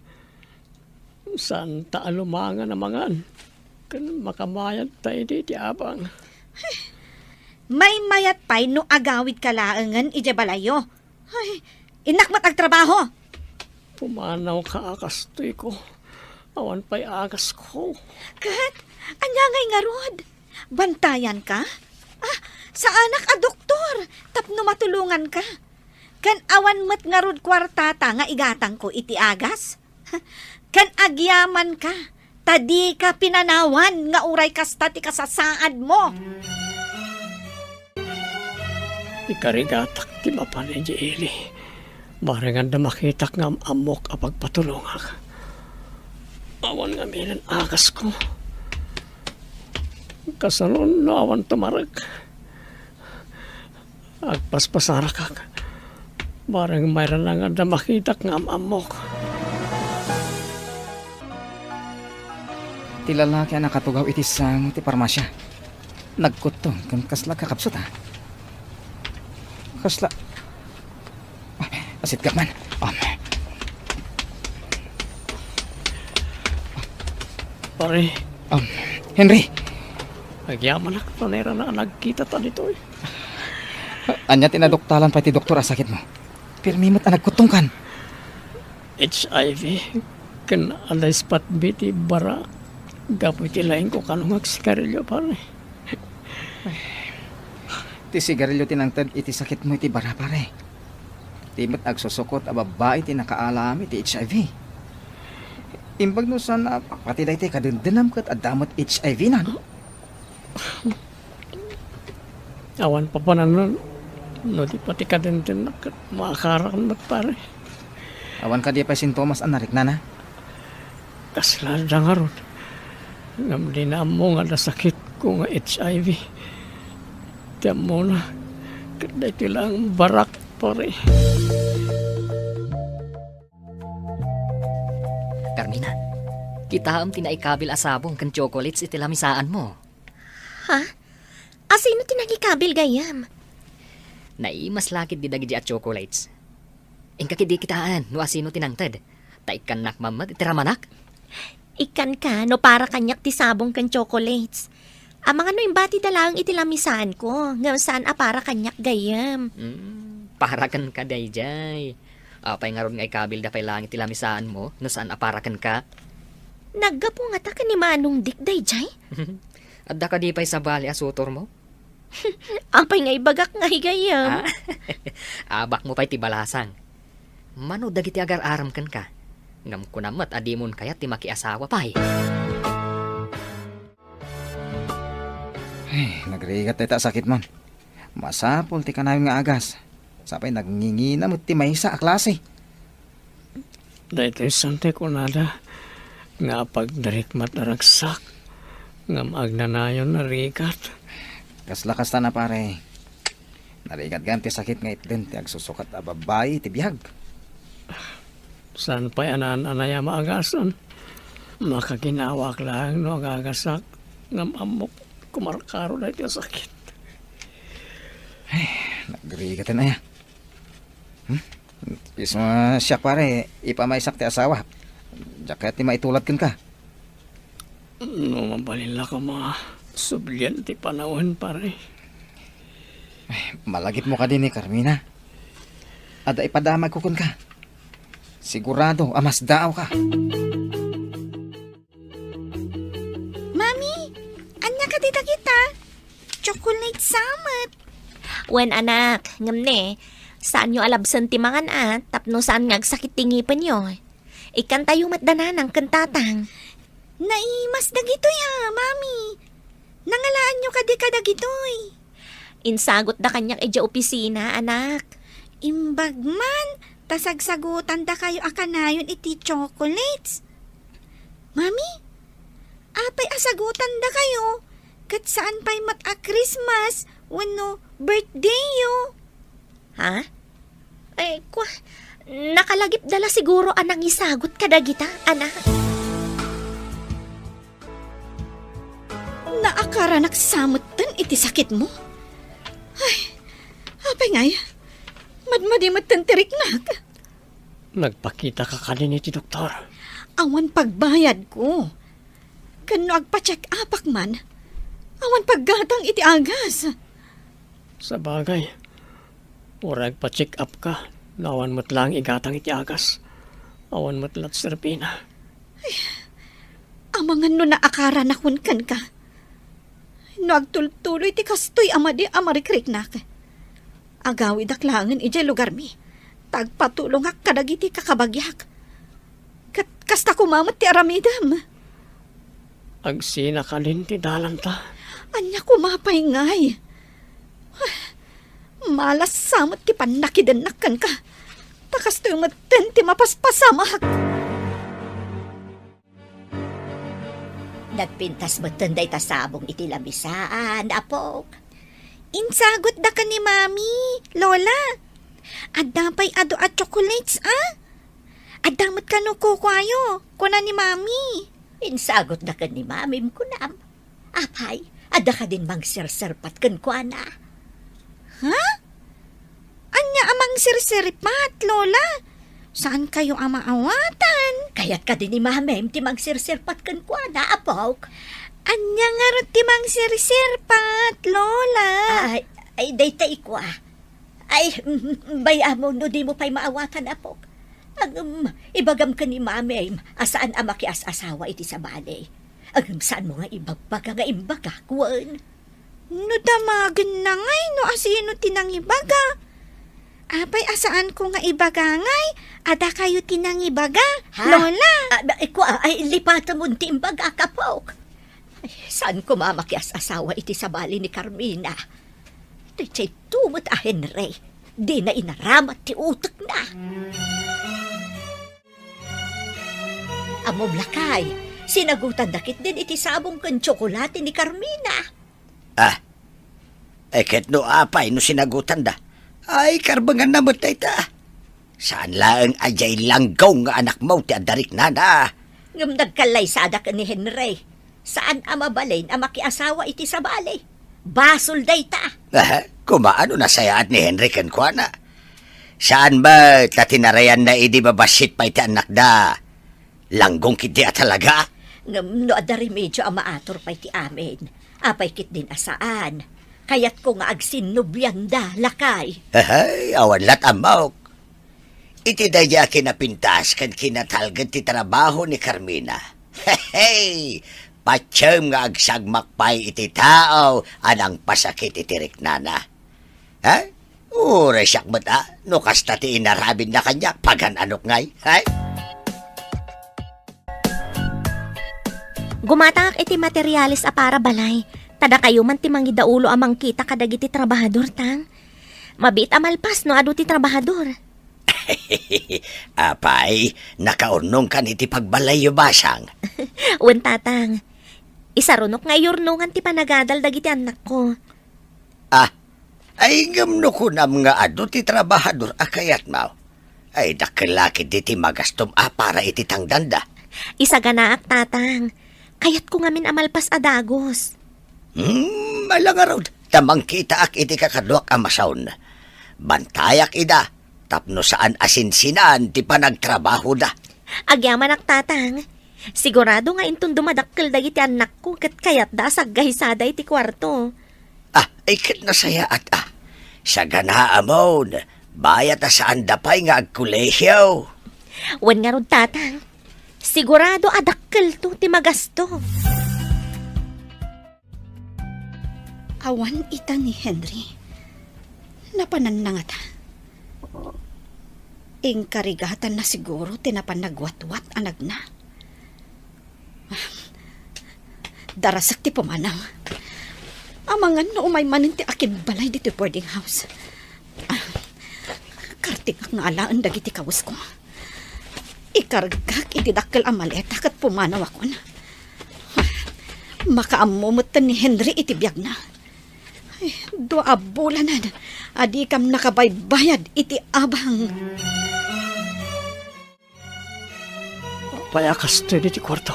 Saan ta alumangan na mangan. Kan makamayad tayo di abang. May mayat pay no agawid kalaangan ijabalayo. Ay, inak matagtrabaho. Pumanaw ka akastoy ko. Awan pa'y agas ko. Kat, anya ngay nga rod. Bantayan ka? Ah, sa anak a doktor. Tapno matulungan ka. Kan awan mat nga rod kwartata nga igatang ko iti agas. Kan agyaman ka. Tadi ka pinanawan nga uray kasta ti kasasaad mo. Ikarigatak ti mapanay di ili. Barengan na makitak nga amok a pagpatulungak. Awan nga minan agas ko. Kasalon no awan tumarag. Agpaspasara kak. Bareng mayroon lang nga makitak nga amok. Ti lalaki ang nakatugaw iti sang ti parmasya. Nagkutong kan kasla kakapsot ha. Kasla. Asit ka man. Pare, Henry, nagyaman ako panera na nagkita ta dito eh. anya tinadoktalan pa ti doktor a sakit mo. Pirmimot ang nagkutong kan. HIV, kan alay spot biti bara. Gapoy tilayin ko kanong agsigarilyo pare. Ti sigarilyo tinangtad iti sakit mo iti bara pare. Timot agsusukot a babae ti nakaalami ti HIV. Imbag no sana pati dahi ti kadendendam kat adamot HIV na. Awan pa pa na nun. No di pati ka din makakarakan mat pare. Awan ka di pa sintomas anarik na na. Kaslada nga ron. Ngam din na mo nga nasakit ko nga HIV. Tiyan mo na. Kada ito lang barak pare. Carmina, kita am tinaikabil asabong kan chocolates iti lamisaan mo. Ha? Asino tinagikabil gayam? Naimas lakit di dagi at chocolates. Ingka kidi kitaan no asino tinangted. Taikan nakmamat iti ramanak. Ikan ka, no para kanyak ti sabong kan chocolates. Amang ano yung bati dalang itilamisaan ko. Ngayon saan para kanyak gayam. Parakan ka dayjay. Apay nga ron nga ikabil da pay langit tilamisaan mo, no saan aparakan ka? Naggapo nga ta ka ni Manong Dick dayjay. Adda ka di pay sa bali asutor mo? Apay nga ibagak nga higayam. Abak mo pa'y tibalasang. Mano dagiti agar-aram kan ka. Ngam ko namat adimon kaya ti makiasawa pa'y. Ay, nagrigat tayo sakit man. Masapol ti kanayon nga agas. Sapay nagngingina mo ti maysa a klase. Dahil sante ko nada. Nga pagdarikmat naragsak. Ngam agnanayon na rigat. Kaslakas ta na pare. Narigat gan ti sakit nga itden ti agsusukat a babae ti biyag. Saan pa'y anan-anaya maagasan? Makaginawak lang no agagasak. Ngam amok kumarkaro na iti sakit. Nagrigat na ya. Is mo siya pare, ipamaysak ti asawa. Diyak ti maitulad kan ka. No mabalila ka mga sublian ti panahon pare. Malagip mo ka din ni Carmina. Ada ipadamag ko kun ka. Sigurado, amas daaw ka. chocolate samat. Wen anak, ngam ne, saan nyo alabsan ti mangan at, tapno saan ngagsakit tingipan nyo. Ikan tayo matdanan ng kantatang. Naimas dagitoy ha, mami. Nangalaan nyo kadagitoy. Insagot da kanyak edya opisina, anak. Imbag man, tasagsagutan da kayo akanayon iti chocolates. Mami, apay asagutan da kayo. Kat saan pa'y mat-a-Christmas, wano birthday yo. Ha? Eh, nakalagip dala siguro anang isagot kadagita, anak. Naakara nagsamot tan iti sakit mo. Ay, apay ngay, madmadimat tan tiriknak. Nagpakita ka kanini ti doktor. Awan pagbayad ko. Kano agpa-check upak man, awan paggatang iti agas. Sa bagay, urag pa-check up ka. Nawan mo't lang igatang iti agas. Awan mo't lat serpina. Amangan no naakara na kunkan ka. No agtultuloy ti kastoy amadi amarikrik-nak. Agawi daklangan iti lugar mi. Tagpatulong ak kadagiti kakabagyak. Kasta kumamat ti aramidam. Agsina ka din ti dalan ta. Anya kumapay ngay. Malas samot ti panakidanakkan ka. Takas to yung maten ti mapaspasamak. Nagpintas mo tunday tasabong iti labisaan, apok. Insagot da ka ni mami, lola. Adapay ado at chocolates, ah? Adamot ka no kukwayo, kuna ni mami. Insagot na ka ni mamim kunam. Apay, ada ka din mang sirserpat kan kuana. Ha? Anya amang sirsiripat, lola? Saan kayo amaawatan? Kaya't ka din ni mamim ti mang sirserpat kan kuana, apok. Anya nga ro ti mang sirsirpat, lola? Ay, daytay ko ah. Ay, bayamo no di mo pa'y maawatan, apok. Ang ibagam ka ni mamim, asaan ama ki asawa iti sa balay. Ang saan mo nga ibagbaga nga imbaga, kuwan. No damagan na ngay, no asino tinang ibaga. Apay asaan ko nga ibagangay, ada kayo tinang ibaga, Ha? lola. Ay, lipatan mo ti imbaga, kapok. Ay, saan ko mamakias asawa iti sa bali ni Carmina? Ito'y tumot a Henry. Di na inaramat ti utak na. Amom lakay, sinagutan dakit din iti sabong kan tsokolate ni Carmina. Ket no apay no sinagutan da. Ay, karbangan na mo tayo ta. Saan lang ajay langgaw nga anak mo ti adarik na na. Ngam nagkalay sa adak ni Henry. Saan ama balain ang makiasawa iti sa balay? Basol day ta. Kumaano na sayaat ni Henry kan kuana. Saan ba tatinarayan na idi babasit pa iti anak da? Langgong kiti at talaga. Ngam no adari medyo ang maator pa iti amin. Apay kit din asaan. Kaya't ko nga agsinubyan da, lakay. Ay, awan lat amok. Iti daya kinapintas kan kinatalgan ti trabaho ni Carmina. Hey, patsam nga agsagmakpay iti tao anang pasakit iti riknana. Ha? Ure siyak mata, no kasta ti inarabin na kanya pagan anok ngay. Hay? Gumatangak iti materialis a para balay. Tada kayo man ti mangidaulo amang kita kadagiti trabahador tang. Mabit amalpas no adu ti trabahador. Apay, nakaurnong kan iti pagbalayo basang. Wen tatang. Isarunok nga yurnungan ti panagadal dagiti anak ko. Ay gamno ko nam nga adu ti trabahador akayat mau. Ay dakelaki ti magastom para iti tangdanda. Isa ganaak tatang. Kayat ko ngamin amalpas adagos. Malangarod, tamang kita ak iti kakadwak amasaon. Bantayak ida, tapno saan asinsinan ti panagtrabaho da. Agyaman ak tatang. Sigurado nga intong dumadakkel dagiti anak ko ket kayat da saggahisada iti kwarto. Ay ket nasaya at sa gana amon, bayat saan dapay nga agkulehyaw. Wen nga rod tatang. Sigurado adakkel to ti magasto. Awan ita ni Henry. Napananangat ha. Ing karigatan na siguro tinapanagwat-wat anag na. Darasak ti pumanang. Amangan no umay manin ti akin balay dito boarding house. Kartigak nga alaan dagiti kawas ko. Ikargak itidakkel ang maleta kat pumanaw ako na. Makaamumutan ni Henry itibiyag na. Ay, doa bulanan. Adi kam nakabaybayad iti abang. Payakas to di kwarto.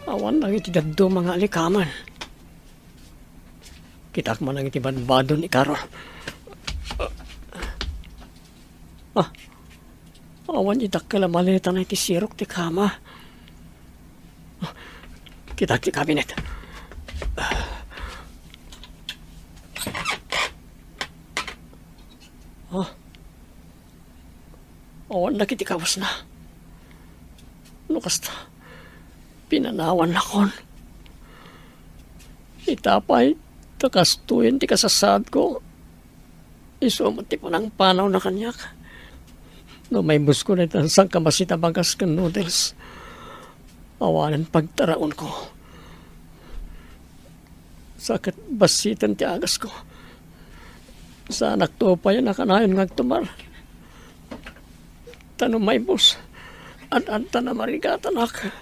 Awan lang iti daddo mga alikaman. Kitak man ang iti banbadon ni Karol. Awan itak ka maleta na iti sirok ti kama. Kitak ti kabinet. Awan na kiti kawas na. Kasta pinanawan na kon. Itapay, takastuin ti kasasad ko. Isumot ti po ng panaw na kanyak. No may busko na itansang kamasita bagas ka noodles. Awanan pagtaraon ko. Sakit basitan ti agas ko. Sa anak to pa yan nakanayon ngagtumar. Tanong may bus. Anta na marigatan ak.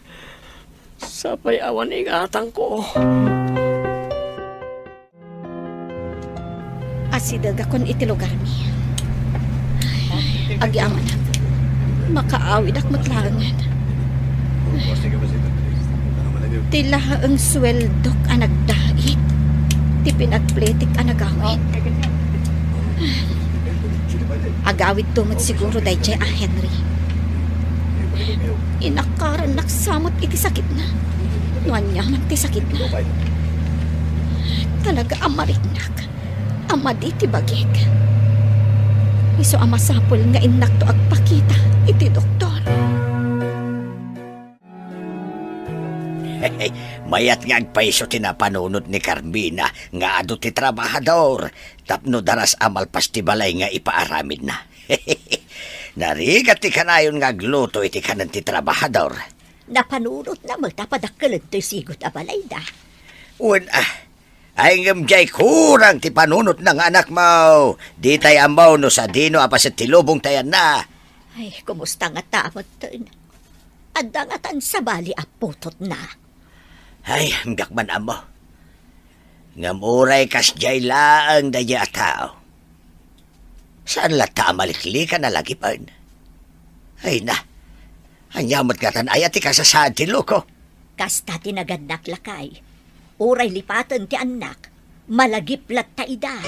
Sapay awan ingatan ko. Asidag akon iti lugar mi. Agyaman ak. Makaawid ak matlangan. Tila ang sweldok ang nagdait. Ti pinagpletik ang nagawid. Agawid tumad siguro dahi jay a Henry. Inakaran naksamot iti sakit na. Nuan niya man ti sakit na. Talaga amarinak. Amadi ti bagik. Iso amasapol nga inak to agpakita iti doktor. Hey, mayat nga agpaiso tinapanunod ni Carmina nga ado ti trabahador. Tapno daras amal pastibalay nga ipaaramid na. Narigat ti kanayon nga agluto iti kanan ti trabahador. Napanunot na magtapadakkelan to'y sigot abalay da. Ay ngamjay kurang ti panunot ng anak mo. Di tay amaw no sa dino apasit ti lubong tayan na. Ay, kumusta nga tamot ton? Adangatan sa bali aputot na. Ay, hanggang amo. Ngamuray kas jay laang daya tao. Saan lata maliklikan na lagi pa? Ay na, anyamot katan ay ati kasasad ti loko. Kasta tinaganak lakay. Uray lipatan ti anak. Malagiplat ta ida.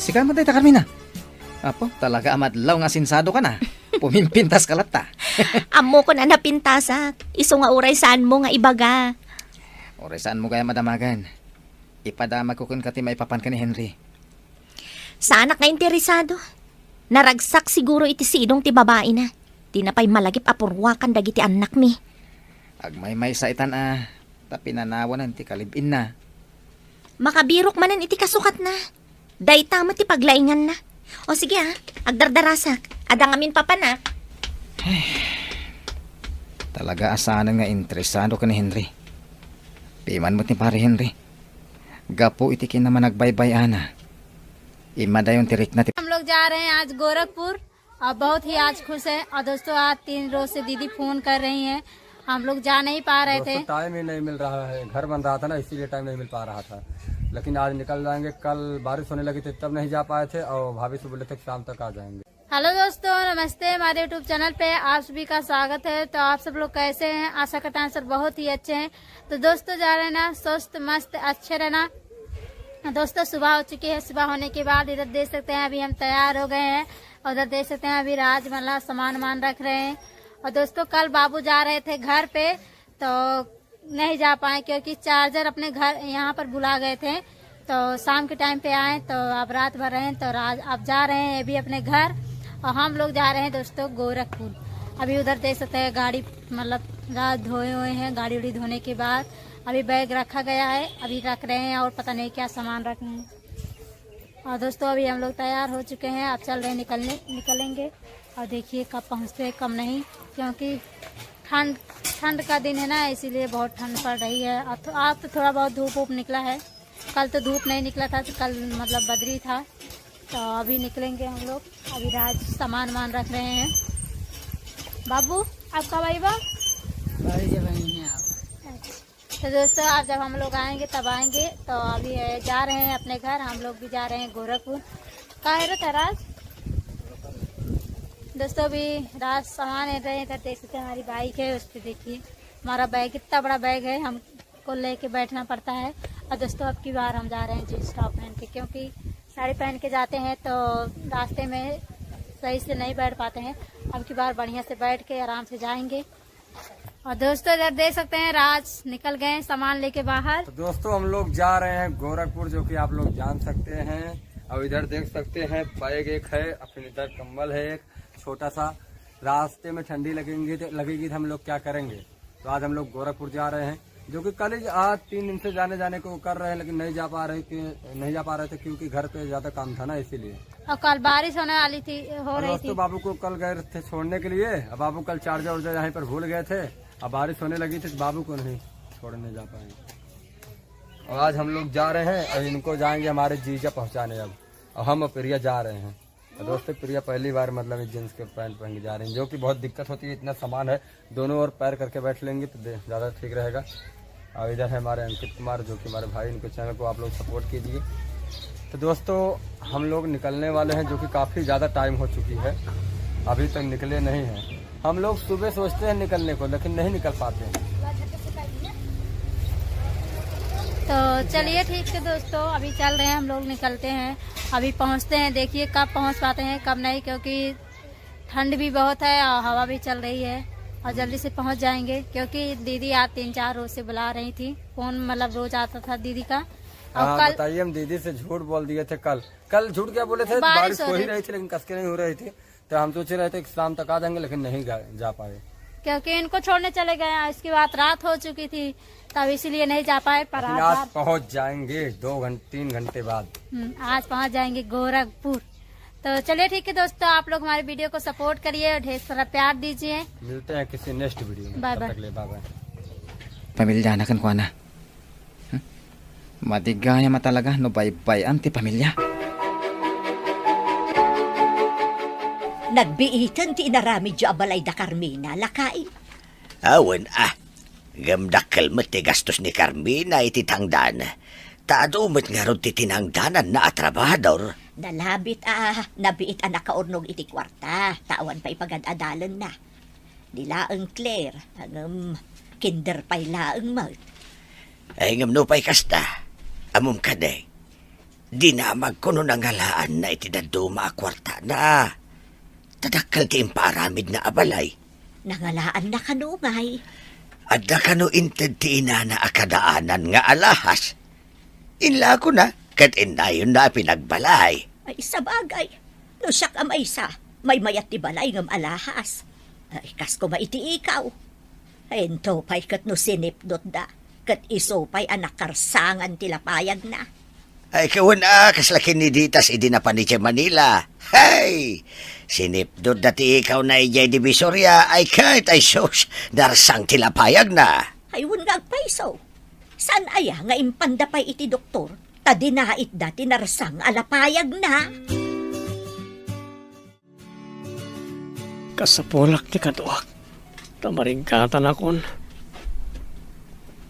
Sika mo tayo, Carmina. Apo, talaga amadlaw nga sinsado ka na. Pumimpintas ka lata. Amo ko na napintasak. Iso nga uray saan mo nga ibaga. Oray saan mo kaya madamagan? Ipadamag ko kun kati maipapan ka ni Henry. Sa anak nga interesado. Naragsak siguro iti sidong ti babae na. Di na pa'y malagip apurwakan dagiti anak mi. Agmay-may sa itan tapinanawanan ti kalibin na. Makabirok manan iti kasukat na. Day tama ti paglaingan na. O sige agdardarasak. Adangamin pa na. Talaga asanan nga interesado ka ni Henry. Piman mo't ni pare Henry. Gapo iti naman nagbaybay ana. Imadayon tirik na हम लोग जा रहे हैं आज गोरखपुर और बहुत ही आज खुश है और दोस्तों आज 3 रोज से दीदी फोन कर रही हैं हम लोग जा नहीं पा रहे थे टाइम ही नहीं मिल रहा है घर बन रहा था ना इसीलिए टाइम नहीं मिल पा रहा था लेकिन आज निकल जाएंगे कल बारिश होने लगी थी तब नहीं जा पाए थे और भाभी से बोले थे शाम तक आ जाएंगे हेलो दोस्तों नमस्ते हमारे यूट्यूब चैनल पे आप सभी का स्वागत है तो आप सब लोग कैसे हैं आशा करता है सर बहुत ही अच्छे हैं तो दोस्तों जा रहे हैं ना स्वस्थ मस्त अच्छे रहना दोस्तों सुबह हो चुकी है सुबह होने के बाद इधर देख सकते हैं अभी हम तैयार हो गए हैं उधर देख सकते हैं अभी राज मतलब सामान रख रहे हैं और दोस्तों कल बाबू जा रहे थे घर पे तो नहीं जा पाए क्योंकि चार्जर अपने घर यहाँ पर बुला गए थे तो शाम के टाइम पे आए तो अब रात भर रहे तो अब जा रहे हैं अभी अपने घर और हम लोग जा रहे हैं दोस्तों गोरखपुर अभी उधर देख सकते हैं गाड़ी मतलब रात धोए हुए हैं गाड़ी उड़ी धोने के बाद अभी बैग रखा गया है, अभी रख रहे हैं और पता नहीं क्या सामान रखे हैं। और दोस्तों अभी हम लोग तैयार हो चुके हैं, अब चल रहे हैं निकलेंगे। और देखिए कब पहुंचते हैं कब नहीं, क्योंकि ठंड का दिन है ना, इसीलिए बहुत ठंड पड़ रही है। आज तो थोड़ा बहुत धूप निकला है, कल तो धूप नहीं निकला था, तो कल मतलब बदरी था। तो अभी निकलेंगे हम लोग। अभी राज सामान रख रहे हैं। बाबू आपका भाई बा तो दोस्तों आप जब हम लोग आएंगे तब आएंगे। तो अभी जा रहे हैं अपने घर, हम लोग भी जा रहे हैं गोरखपुर। कहाँ है रे राज? दोस्तों अभी राज सामान ले रहे हैं, इधर देख सकते हैं हमारी बाइक है, उस पर देखिए हमारा बैग, कितना बड़ा बैग है, हमको लेके बैठना पड़ता है। और दोस्तों अब की बार हम जा रहे हैं जींस टॉप पहन के, क्योंकि साड़ी पहन के जाते हैं तो रास्ते में सही से नहीं बैठ पाते हैं। अब की बार बढ़िया से बैठ के आराम से जाएंगे। और दोस्तों इधर देख सकते हैं राज निकल गए सामान लेके बाहर। तो दोस्तों हम लोग जा रहे हैं गोरखपुर, जो कि आप लोग जान सकते हैं। और इधर देख सकते हैं बैग एक है, अपने इधर कंबल है एक छोटा सा। रास्ते में ठंडी लगेगी तो हम लोग क्या करेंगे। तो आज हम लोग गोरखपुर जा रहे हैं, जो कि कल आज 3 दिन से जाने को कर रहे हैं, लेकिन नहीं जा पा रहे थे क्योंकि घर पे ज्यादा काम था ना, इसीलिए। और कल बारिश होने वाली थी, हो रही थी। दोस्तों बाबू को कल गए थे छोड़ने के लिए, अब बाबू कल चार्जर उर्जर यहाँ पर भूल गए थे। अब बारिश होने लगी थी तो बाबू को नहीं छोड़ने जा पाएंगे। और आज हम लोग जा रहे हैं और इनको जाएंगे हमारे जीजा पहुंचाने अब। और हम और प्रिया जा रहे हैं। और दोस्तों प्रिया पहली बार मतलब जींस के पैंट पहन के जा रहे हैं, जो कि बहुत दिक्कत होती है, इतना सामान है, दोनों ओर पैर करके बैठ लेंगे तो ज़्यादा ठीक रहेगा। और इधर है हमारे अंकित कुमार, जो कि हमारे भाई, इनके चैनल को आप लोग सपोर्ट कीजिए। तो दोस्तों हम लोग निकलने वाले हैं, जो कि काफ़ी ज़्यादा टाइम हो चुकी है, अभी तक निकले नहीं हैं। हम लोग सुबह सोचते हैं निकलने को, लेकिन नहीं निकल पाते हैं। तो चलिए ठीक है दोस्तों, अभी चल रहे हैं हम लोग, निकलते हैं, अभी पहुंचते हैं। देखिए कब पहुंच पाते हैं कब नहीं, क्योंकि ठंड भी बहुत है और हवा भी चल रही है। और जल्दी से पहुंच जाएंगे, क्योंकि दीदी आज 3-4 रोज से बुला रही थी, फोन मतलब रोज आता था दीदी का। और कल बताइए, हम दीदी से झूठ बोल दिए थे। कल झूठ क्या बोले थे, बारिश हो ही रही थी, लेकिन कसके नहीं हो रही थी। तो हम सोच रहे थे कि शाम तक आ जाएंगे, लेकिन नहीं जा पाए, क्योंकि इनको छोड़ने चले गए। इसके बाद रात हो चुकी थी, तब इसीलिए नहीं जा पाए। पर आज पहुंच जाएंगे 2-3 घंटे बाद। आज पहुंच जाएंगे गोरखपुर। तो चलिए ठीक है दोस्तों, आप लोग हमारे वीडियो को सपोर्ट करिए और ढेर सारा प्यार दीजिए। मिलते हैं किसी नेक्स्ट वीडियो में, bye bye. Bye. Pamilya na kan ko na. Madigaya matalaga no bay anti pamilya. Nagbiitan ti inarami dyo abalay da Carmina, lakain. Awan gamdakkel mo ti gastos ni Carmina iti tangdan. Taadumot nga ron ti tinangdanan na atrabador. Nalabit nabiit anak kaurnog iti kwarta, tawan pa ipagad-adalan na. Nilaang Claire, hangam kinder pa'y laang mat. Ay ngam no pa'y kasta. Amom ka day. Di na magkuno ng halaan na iti daduma kwarta na. Tadakkel ti imparamid na abalay. Nangalaan na kanungay. Adda kano inted ti ina na akadaanan nga alahas. Inla ko na, kat inayon na pinagbalay. Ay sabagay, no siyak am isa, may mayat ti balay ngam alahas. Ay kas ko maiti ikaw. Ento pa'y kat no sinipdot da, kat iso pa'y anak karsangan tilapayag na. Ay kawan kaslakin ni Ditas idi na pa ni Manila. Hey! Sinipdod dati ikaw na ijay divisorya ay kahit ay sos darsang tilapayag na. Ay wun paiso. San aya nga impandapay iti doktor, ta dinait dati narsang alapayag na. Kasapulak ti kaduak. Tamaringkatan akon.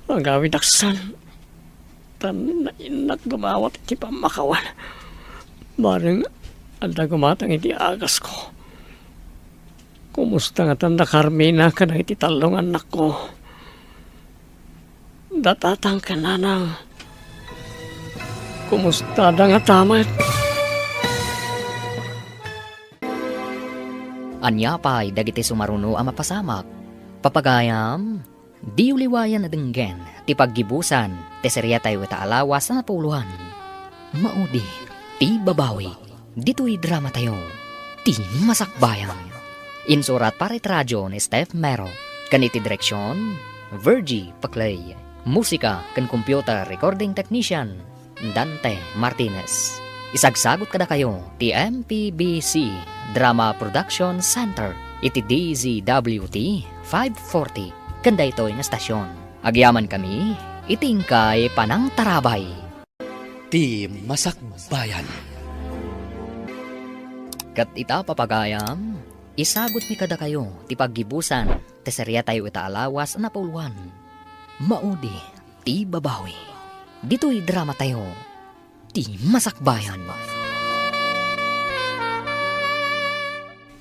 Magawid aksan. Tan nainak gumawat iti pamakawan. Bareng anda gumatang iti agas ko. Kumusta nga tanda Carmina ka na iti talong anak ko. Datatang ka nanang. Kumusta da nga tamat? Anya pa'y dagiti sumaruno ang mapasamak. Papagayam, di uliwayan na denggen, ti paggibusan, ti serya tayo ita alawas na napuluhan. Maudi, ti babawi, dito'y drama tayo, ti masakbayan. Insurat para radyo ni Steph Mero, kaniti direksyon, Virgie Paclay. Musika ken computer recording technician Dante Martinez. Isagsagot kada kayo ti MPBC Drama Production Center iti DZWT 540 kanda ito'y nga stasyon. Agyaman kami itingkay panang tarabay. Ti Masakbayan. Kat ita papagayam, isagot mi kada kayo ti paggibusan ti serya tayo ita alawas na puluan. Maudi ti babawi. Dito'y drama tayo ti Masakbayan.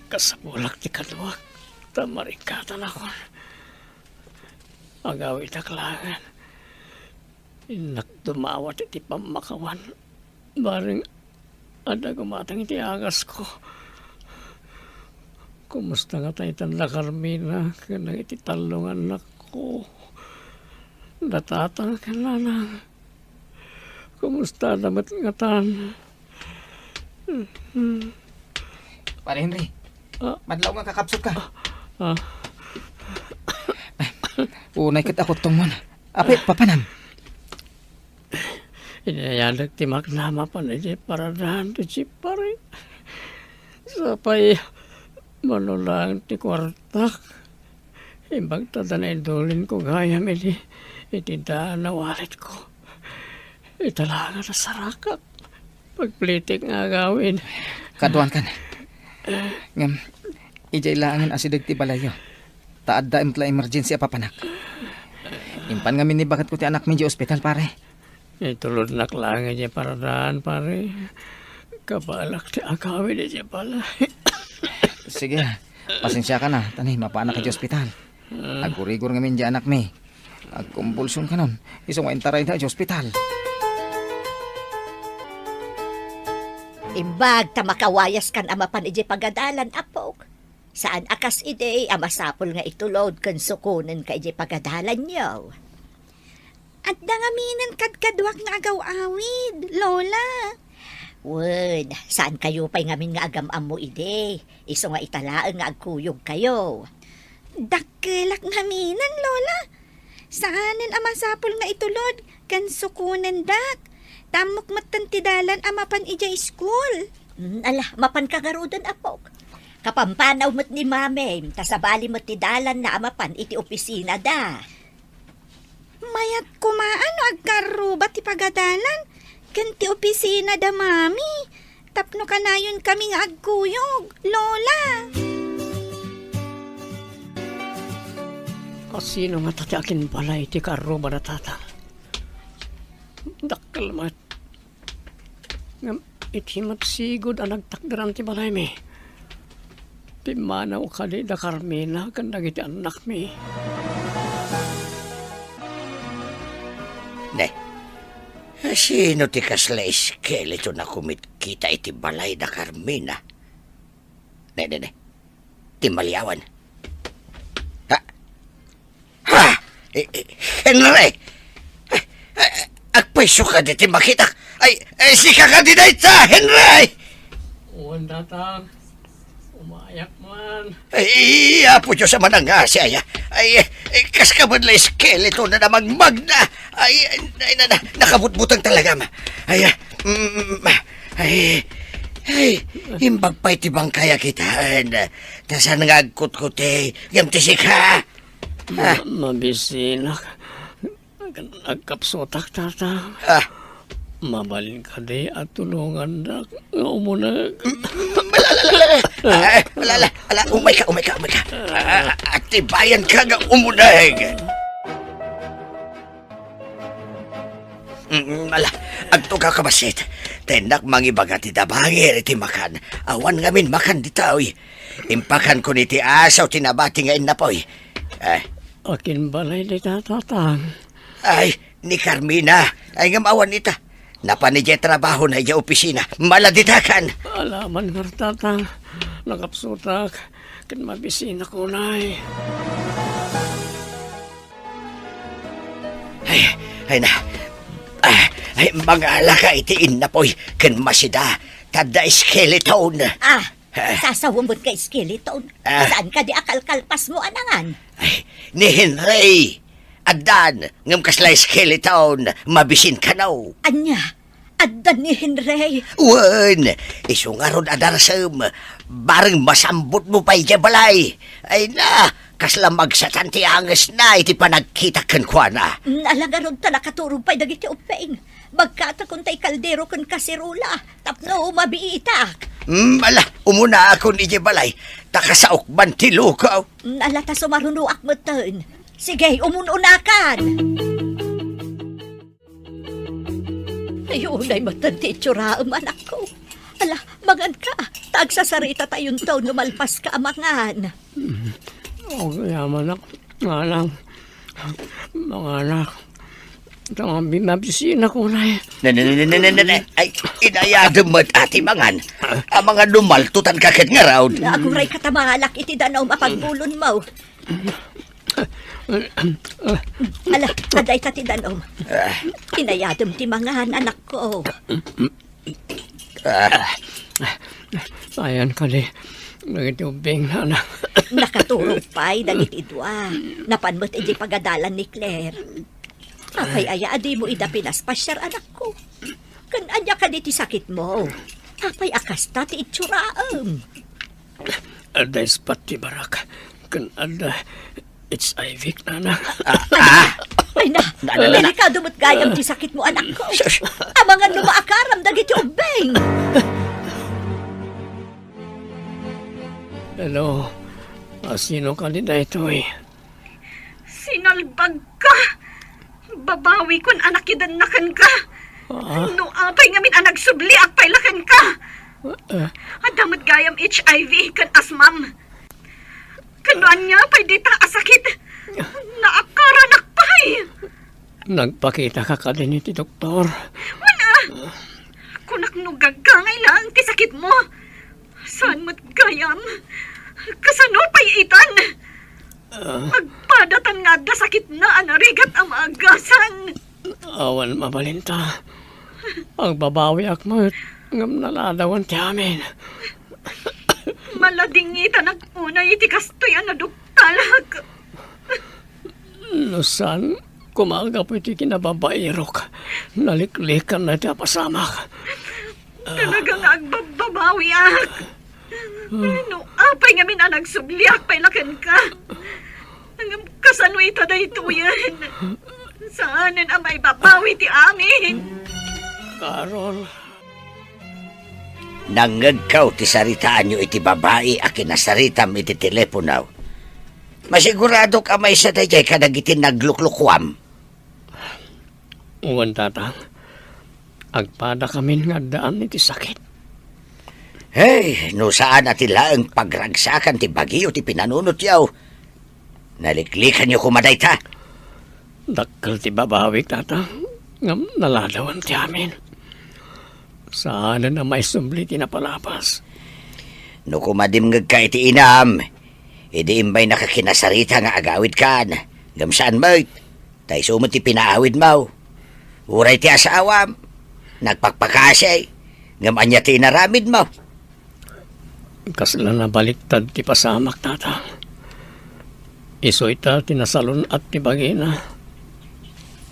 Kasabulak ti kaduak, tamarikatan ako. Agaw itaklangan. Inak dumawat iti pamakawan. Baring ada gumatang iti agas ko. Kumusta nga tayo tanda Carmina, kanang iti talong anak ko. Natatang ka na lang. Kumusta damat nga tan? Pare Henry, madlaw nga kakapsot ka. Unay kat ako tong man. Apay, papanam. Inayalag ti magnama pa na di paradahan ti si pare. Sapay manulang ti kwartak. Imbag tada na idulin ko gayam iti daan na walit ko. Italaga na sarakak. Pagplitik nga gawin. Kaduan kan. Ngam, ijay laangan asidag ti balayo. Taad da imtla emergency apapanak. Impan nga minibakat ko ti anak mi di ospital pare. Itulod na klangan niya paradaan pare. Kabalak ti agawin niya pala. Sige, pasensya ka na. Tanay, mapaanak ka di ospital. Agurigor nga min di anak mi. Agkumbulsyon ka nun. Isang waintaray na di ospital. Imbag ta makawayas kan amapan iti pagadalan apok. Saan akas ide amasapol nga itulod kan sukunen ka iti pagadalan niyo. At dangaminan kadkadwak nga agaw-awid, Lola. Wud, saan kayo pa'y ngamin nga agamam mo ide? Iso nga italaan nga agkuyog kayo. Dakkelak ngaminan, Lola. Saanen amasapol nga itulod kan sukunen dak. Tamok matantidalan amapan ija school. Ala, mapan kagarudan apok. Kapampanaw mo't ni mame, tasabali mo't ti dalan na amapan iti opisina da. Mayat kumaano agkaro ba ti pagadalan? Kanti opisina da mami. Tapno kanayon kami nga agkuyog, Lola. Kasino nga tatyakin pala iti karo ba na tatang? Dakkel mat. Ngam iti matsigod ang nagtakdaran ti balay mi. Ti manaw ka di da Carmina kandag iti anak mi. Ne, sino ti kasla iskeleto na kumitkita iti balay da Carmina? Ne, ti Maliawan. Ha? Henry! Agpaiso ka di ti makita. Ay, si kakandidate sa Henry! Uwan datang. Umayak man. Ay, apo Diyos sa mananga siya. Ay, kas ka man la skeleto na namang magna. Ay, nakabutbutang talaga ma. Ay, imbag pa itibang kaya kitaan. Tasan nga agkut-kuti, gamtisik ha. Mabisinak. Nagkapsotak tata. Mabalin ka di at tulungan na umunag. Umay ka. Aktibayan ka nga umunag. Agto ka kabasit. Tenak mangibaga ti dabangir iti makan. Awan ngamin makan di taoy. Impakan ko ni ti asaw tinabati nga inapoy. Akin balay di tatatang. Ay, ni Carmina. Ay nga maawan ita. Napanidya trabaho na iya opisina. Maladitakan. Alaman nga tatang. Nakapsutak. Kin mabisina ko na eh. Ay na. Ay, mga alaka itiin na po'y. Kin masida. Tada skeleton. Sasawamot ka skeleton. Saan ka di akalkalpas mo anangan? Ay, ni Henry. Adan, ngam kaslay skeleton, mabisin ka naw. Anya, addan ni Henry. Wen, isungaron adarasem, bareng masambot mo pa'y balay. Ay na, kasla magsatanti anges na iti panagkita kan kwa na. Nalagaron ta nakaturog pa'y dagiti upeng. Magkatakon tay kaldero kan kasirula. Tapno mabiitak. Ala, umuna ako ni balay, takasaok ban ti lukaw. Alata sumarunuak mo ton. Sige, umununakan. Ayun ay matanti tsuraam anak ko. Ala, magan ka. Tagsasarita tayon to numalpas ka amangan. Okay, anak. Mga anak. Ito nga bimabisina ko na eh. Ay, inayado mo't ati mangan. Ang mga lumaltutan kakit nga raw. Naaguray katamalak iti danaw mapagbulon mo. Ala, aday ta ti danaw. Inayadom ti mangan anak ko. Ayan ka di. Nagitubing na anak. Nakaturog pa'y dagiti dua. Napanmot iti pagadalan ni Claire. Apay aya adi mo ida pinaspasyar anak ko. Kan anya ka di ti sakit mo. Apay akas ta ti itsuraam. Ada ispat ti barak. Kan ada HIV na anak. Ay na, delikado mo't gayam ti sakit mo anak ko. Amangan lumaakaram dagiti ubeng. Hello. Sino ka di na ito eh? Sinalbag ka. Babawi kun anak idanakan ka. No apay ngamin anak subli at pailakan ka. Adamot gayam HIV kan asmam. Kanuan niya pay dita asakit. Naakaranak pay. Nagpakita ka ka din iti doktor. Wala. Kunak no gagangay lang ti sakit mo. Saan mo't gayam? Kasano pay itan? Magpadatan nga da sakit na anarigat ang agasan. Awan mabalinta. Ang babawi ak mo. Ngam naladawan ti amin. Maladingitan ang unay iti kastoyan na duktalag. Nusan, kumaga po iti kinababairok. Naliklikan na iti apasamak. Talagang agbabawi ak. No, apay nga min nagsubliak pailakan ka. Nangam kasano ita da ito yan. Saanan ang may babawi ti amin. Carol. Nangagkaw ti saritaan nyo iti babae a kinasaritam iti teleponaw. Masigurado ka may sa dayay kadagiti nagluklukwam. Uwan tatang. Agpada kami nga daan iti sakit. Hey, no saan atila ang pagragsakan ti bagyo ti pinanunot yaw. Naliklikan nyo kumaday ta. Dakkel ti babawi tatang. Ngam naladawan ti amin. Saan na may sumbli ti napalapas. No kumadimngag ka iti inam, idi imbay nakakinasarita nga agawid kan. Ngam saan mo, tay sumot ti pinaawid mo. Uray ti asawam, nagpakpakasay, ngam anya ti inaramid mo. Kasla na baliktad ti pasamak tatang. Isoy ta tinasalon at ti bagina.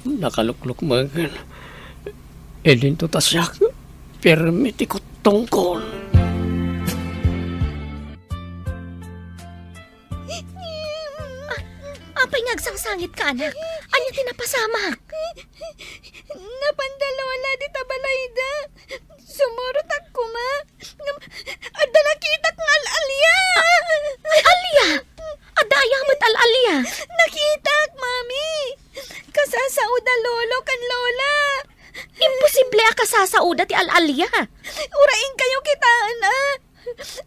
Nakalukluk magan. Edin to tasyak. Permiti ko tungkol. Apay ngagsangsangit ka, anak. Anya tinapasamak. Napandalola di tabalayda. Sumurot ako ma. Ada nakita kong al-alya. Ay, Alia! Adaya mo't al-Alia. Nakita mami. Kasasauda lolo kan lola. Imposible kasasauda ti al-Alia. Uraing kayo kitaan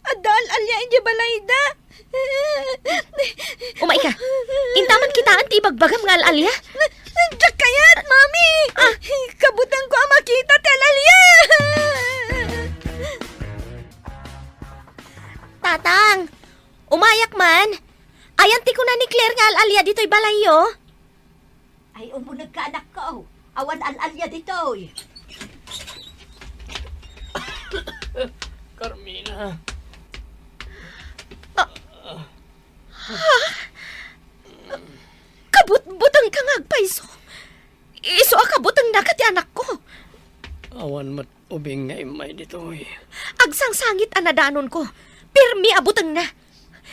Ada al-alya inyo balayda. Umay ka. Intaman kitaan ti ibagbagam nga al-Alia. Diyak kayat, mami. Kabutan ko ang makita ti al-alya. Tatang, umayak man. Ayan ti ko na ni Claire nga al-Alia dito'y balayo. Ay, umunag ka anak ko. Awan al-alya ditoy. Carmina. Kabut-butang ka nga ubing nga imay dito eh. Agsangsangit anadanon ko. Pirmi abutang na.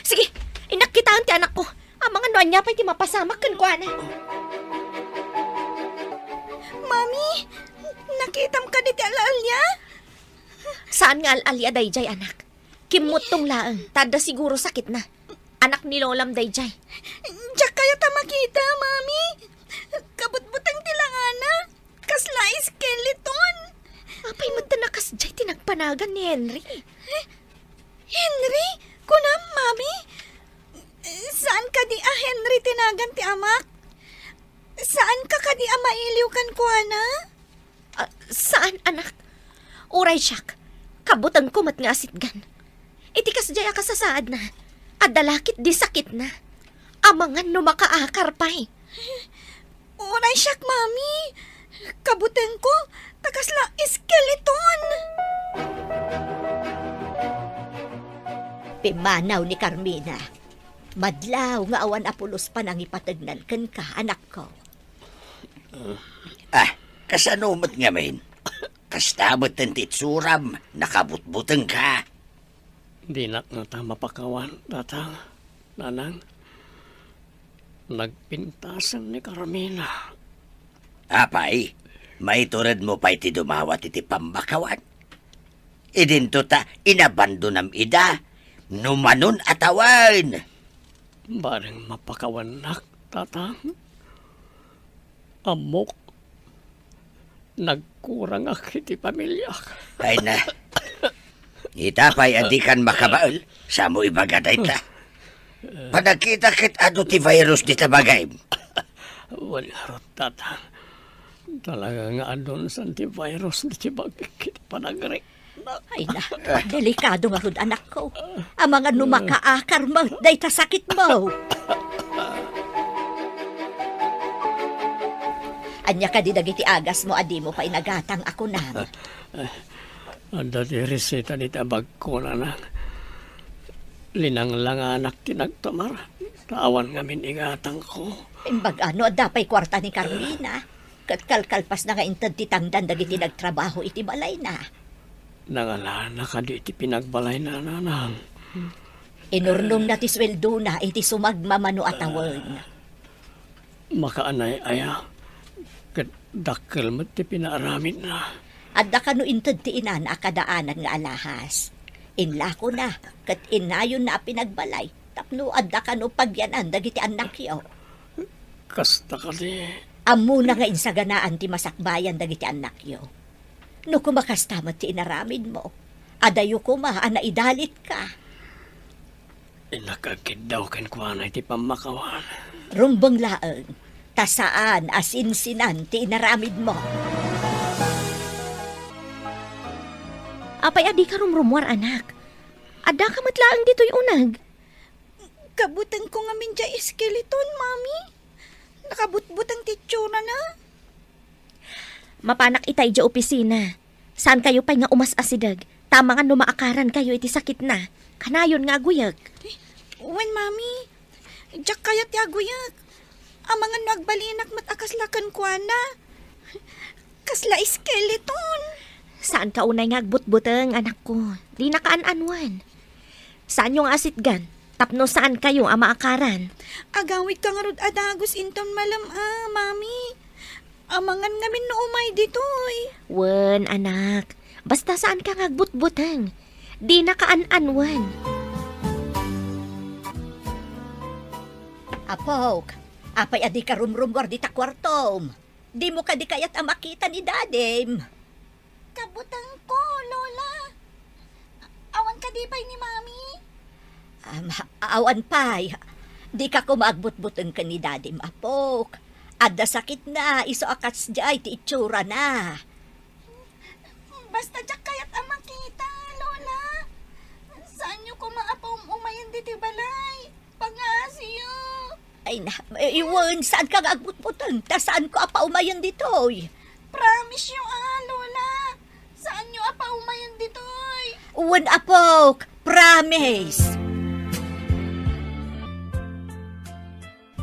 Sige, inakitaan ti anak ko. Ang mga noan niya pa'y ti mapasamak kan ko, ana. Mami, nakitam ka di ti alalya? Saan nga alalya dayjay, anak? Kimot tong laang. Tada siguro sakit na. Anak ni Lolam dayjay. Diyak kaya ta makita, mami. Kabutbutang tilangana. Kasla skeleton. Apay mo tanakas jay tinagpanagan ni Henry. Henry? Kunam, mami? Saan ka di Henry tinagan ti amak? Saan ka di mailiw kan kuana? Saan, anak? Uray siyak. Kabutang kumat nga asitgan. Itikas jay ka sa saad na. Adalakit di sakit na. Amangan no makaakar pa'y. Uray siyak, mami. Kabuteng ko, takasla skeleton. Pimanaw ni Carmina. Madlaw nga awan apulos pa nang ipatagnan kan ka, anak ko. Kasanumot nga main. Kastabot ng titsuram, nakabutbutang ka. Di na nga ta mapakawan, tatang, nanang. Nagpintasan ni Carmina. Apay, may turad mo pa iti dumawat iti pambakawan. Idinto ta inabando nam ida, numanon atawan. Bareng mapakawan nak, tatang. Amok. Nagkurang ak iti pamilya. Ay na, itapay adikan makabaal, sa mo ibagaday ta. Panagkita kit ano ti virus di tabagay. Wala ro, tatang. Talaga nga adon sa antivirus di tibagkit panagri. Ay na, delikado nga rod, anak ko. Ang mga numakaakar mo, day ta sakit mo. Anya ka di dagiti agas mo, adi mo pa inagatang ako na. Anda di reseta di tabag ko na nang. Linang lang anak tinagtamar. Tawan nga minigatang ko. Imbag ano, dapay kwarta ni Carmina. Katkalkalpas na nga intad titangdan dagiti nagtrabaho iti balay na. Nangalana ka di iti pinagbalay na nanang. Inurnong na ti sweldo na iti sumagmamano atawan. Makaanay aya. Kat dakkel mo ti pinaaramid na. Adda ka no intad ti inana akadaanan nga alahas. Inla ko na, kat inayon na pinagbalay. Tapno adda ka no pagyanan dagiti anak yo. Kasta ka di. Amo na nga insaganaan ti masakbayan dagiti anak yo. No kumakastamat ti inaramid mo, adayo ko ana idalit ka. Inakagid daw ken kuana iti pamakawan. Rumbang laeng, tasaan asinsinan ti inaramid mo. Apay adi ka rumrumwar, anak. Ada ka matlaang dito'y unag. Kabutan ko nga minja skeleton, mami. Nakabutbutang titsura na. Mapanak itay dya opisina. Saan kayo pa'y nga umas asidag? Tama nga numaakaran kayo iti sakit na. Kanayon nga guyag. Wen, mami. Diyak kaya ti aguyak. Ang mga nagbalinak matakaslakan ko na. Kasla skeleton. Saan ka unay nga agbutbutang, anak ko? Di na kaan-anwan. Saan yung asitgan? Tapno saan kayo ang maakaran? Agawid ka nga rod adagos inton malam mami. Amangan ngamin no umay ditoy. Wen, anak. Basta saan ka nga agbutbutang? Di na kaan-anwan. Apok, apay adi ka rumrumwar di ta kwartom. Di mo ka di kayat makita ni dadem. Kabutang ko, Lola. Awan ka di pa'y ni mami? Awan pay. Di ka kumagbutbuteng ka ni dadem, apok. Adda sakit na, iso akats jay ti itsura na. Basta diyak kayat makita, Lola. Saan nyo kumaapaw umayan di ti balay? Pangasiyo. Ay na, iwan, saan ka agbutbuteng? Ta saan ko apa umayan ditoy? Promise nyo Lola. Saan nyo apa umayan ditoy? Uwan apok, promise.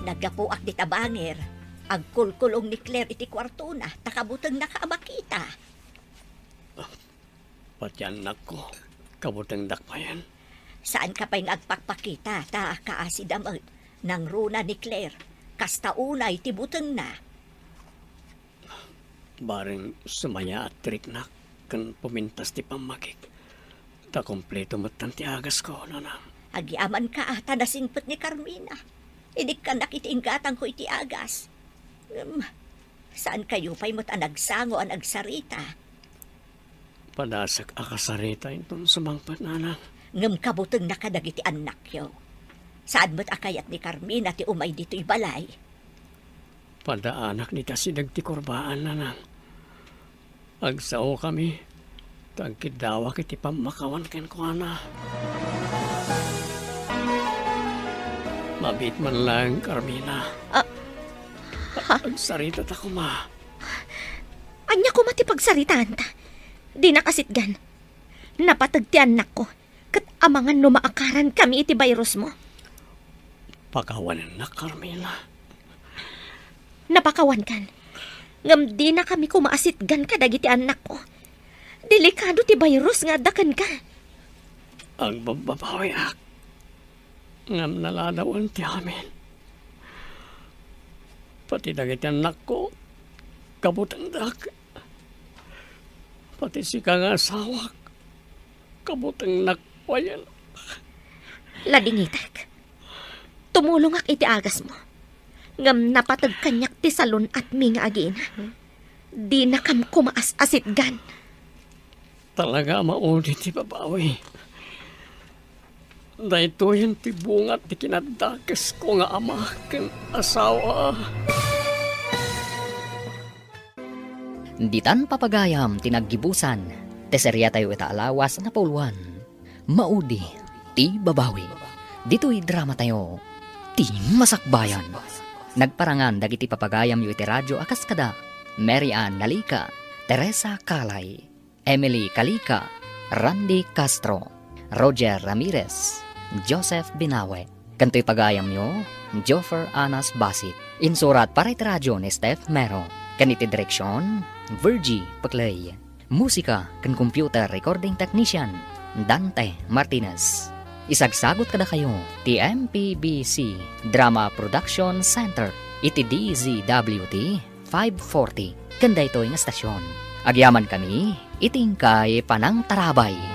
Nagapuak di tabanger. Agkulkulong ni Claire iti kwarto na, takabutang nakaamakita. Pati anak ko, kabutang dakmayan. Saan ka pa'y agpakpakita, ta kaasidamot, ng runa ni Claire, kastaunay tibutang na. Baring sumaya at trik na, kan pumintas ti pamagik. Ta kompleto matan ti agas ko, nanang. Agyaman ka ata nasingpot ni Carmina. Idik ka nakitiinggatang ko iti agas. Saan kayo pa'y mo't anagsango ang agsarita? Padasak akasarita itong sumangpat, nanang. Ngem kabuteng na kadagiti anak yo. Saan mo't akayat ni Carmina ti umay dito'y balay? Padaanak ni tasidag ti kurbaan, nanang. Agsao kami, tagkidawa kiti pamakawan ken ko, ana. Mabit man lang, Carmina. Agsarita ta ko, ma. Anya ko matipagsaritaan ta. Di nakasitgan. Napatag ti anak ko. Kat amangan numaakaran kami iti virus mo. Pakawanan na, Carmina. Napakawan kan. Ngam di na kami kumaasitgan kadagiti anak ko. Delikado ti virus nga dakan ka. Ang bababawi ak. Ngam naladawan ti amin. Pati dagiti anak ko, kabutang dak. Pati si kang asawak, kabutang nakwayan. Ladingitek. Tumulong ak iti agas mo. Ngam napatag kanyak ti salon at minga agin. Di na kam kumaas-asitgan. Talaga mauli ti babawi. Dahito yan ti bungat ti kinadakas ko nga ama ken asawa. Ditan papagayam tinaggibusan, teserya tayo itaalawas na pauluan. Maudi, ti babawi. Dito'y drama tayo, ti masakbayan. Nagparangan dagiti papagayam yu iti radyo akas kada, Mary Ann Nalika, Teresa Kalay, Emily Kalika, Randy Castro, Roger Ramirez, Joseph Binawe. Kanto'y pagayam nyo, Joffer Anas Basit. Insurat para iti radyo ni Steph Mero. Kaniti direksyon, Virgie Paclay. Musika kan computer recording technician, Dante Martinez. Isagsagot kada kayo, ti MPBC Drama Production Center. Iti DZWT 540. Kanda ito yung estasyon. Agyaman kami, itingkay panang tarabay.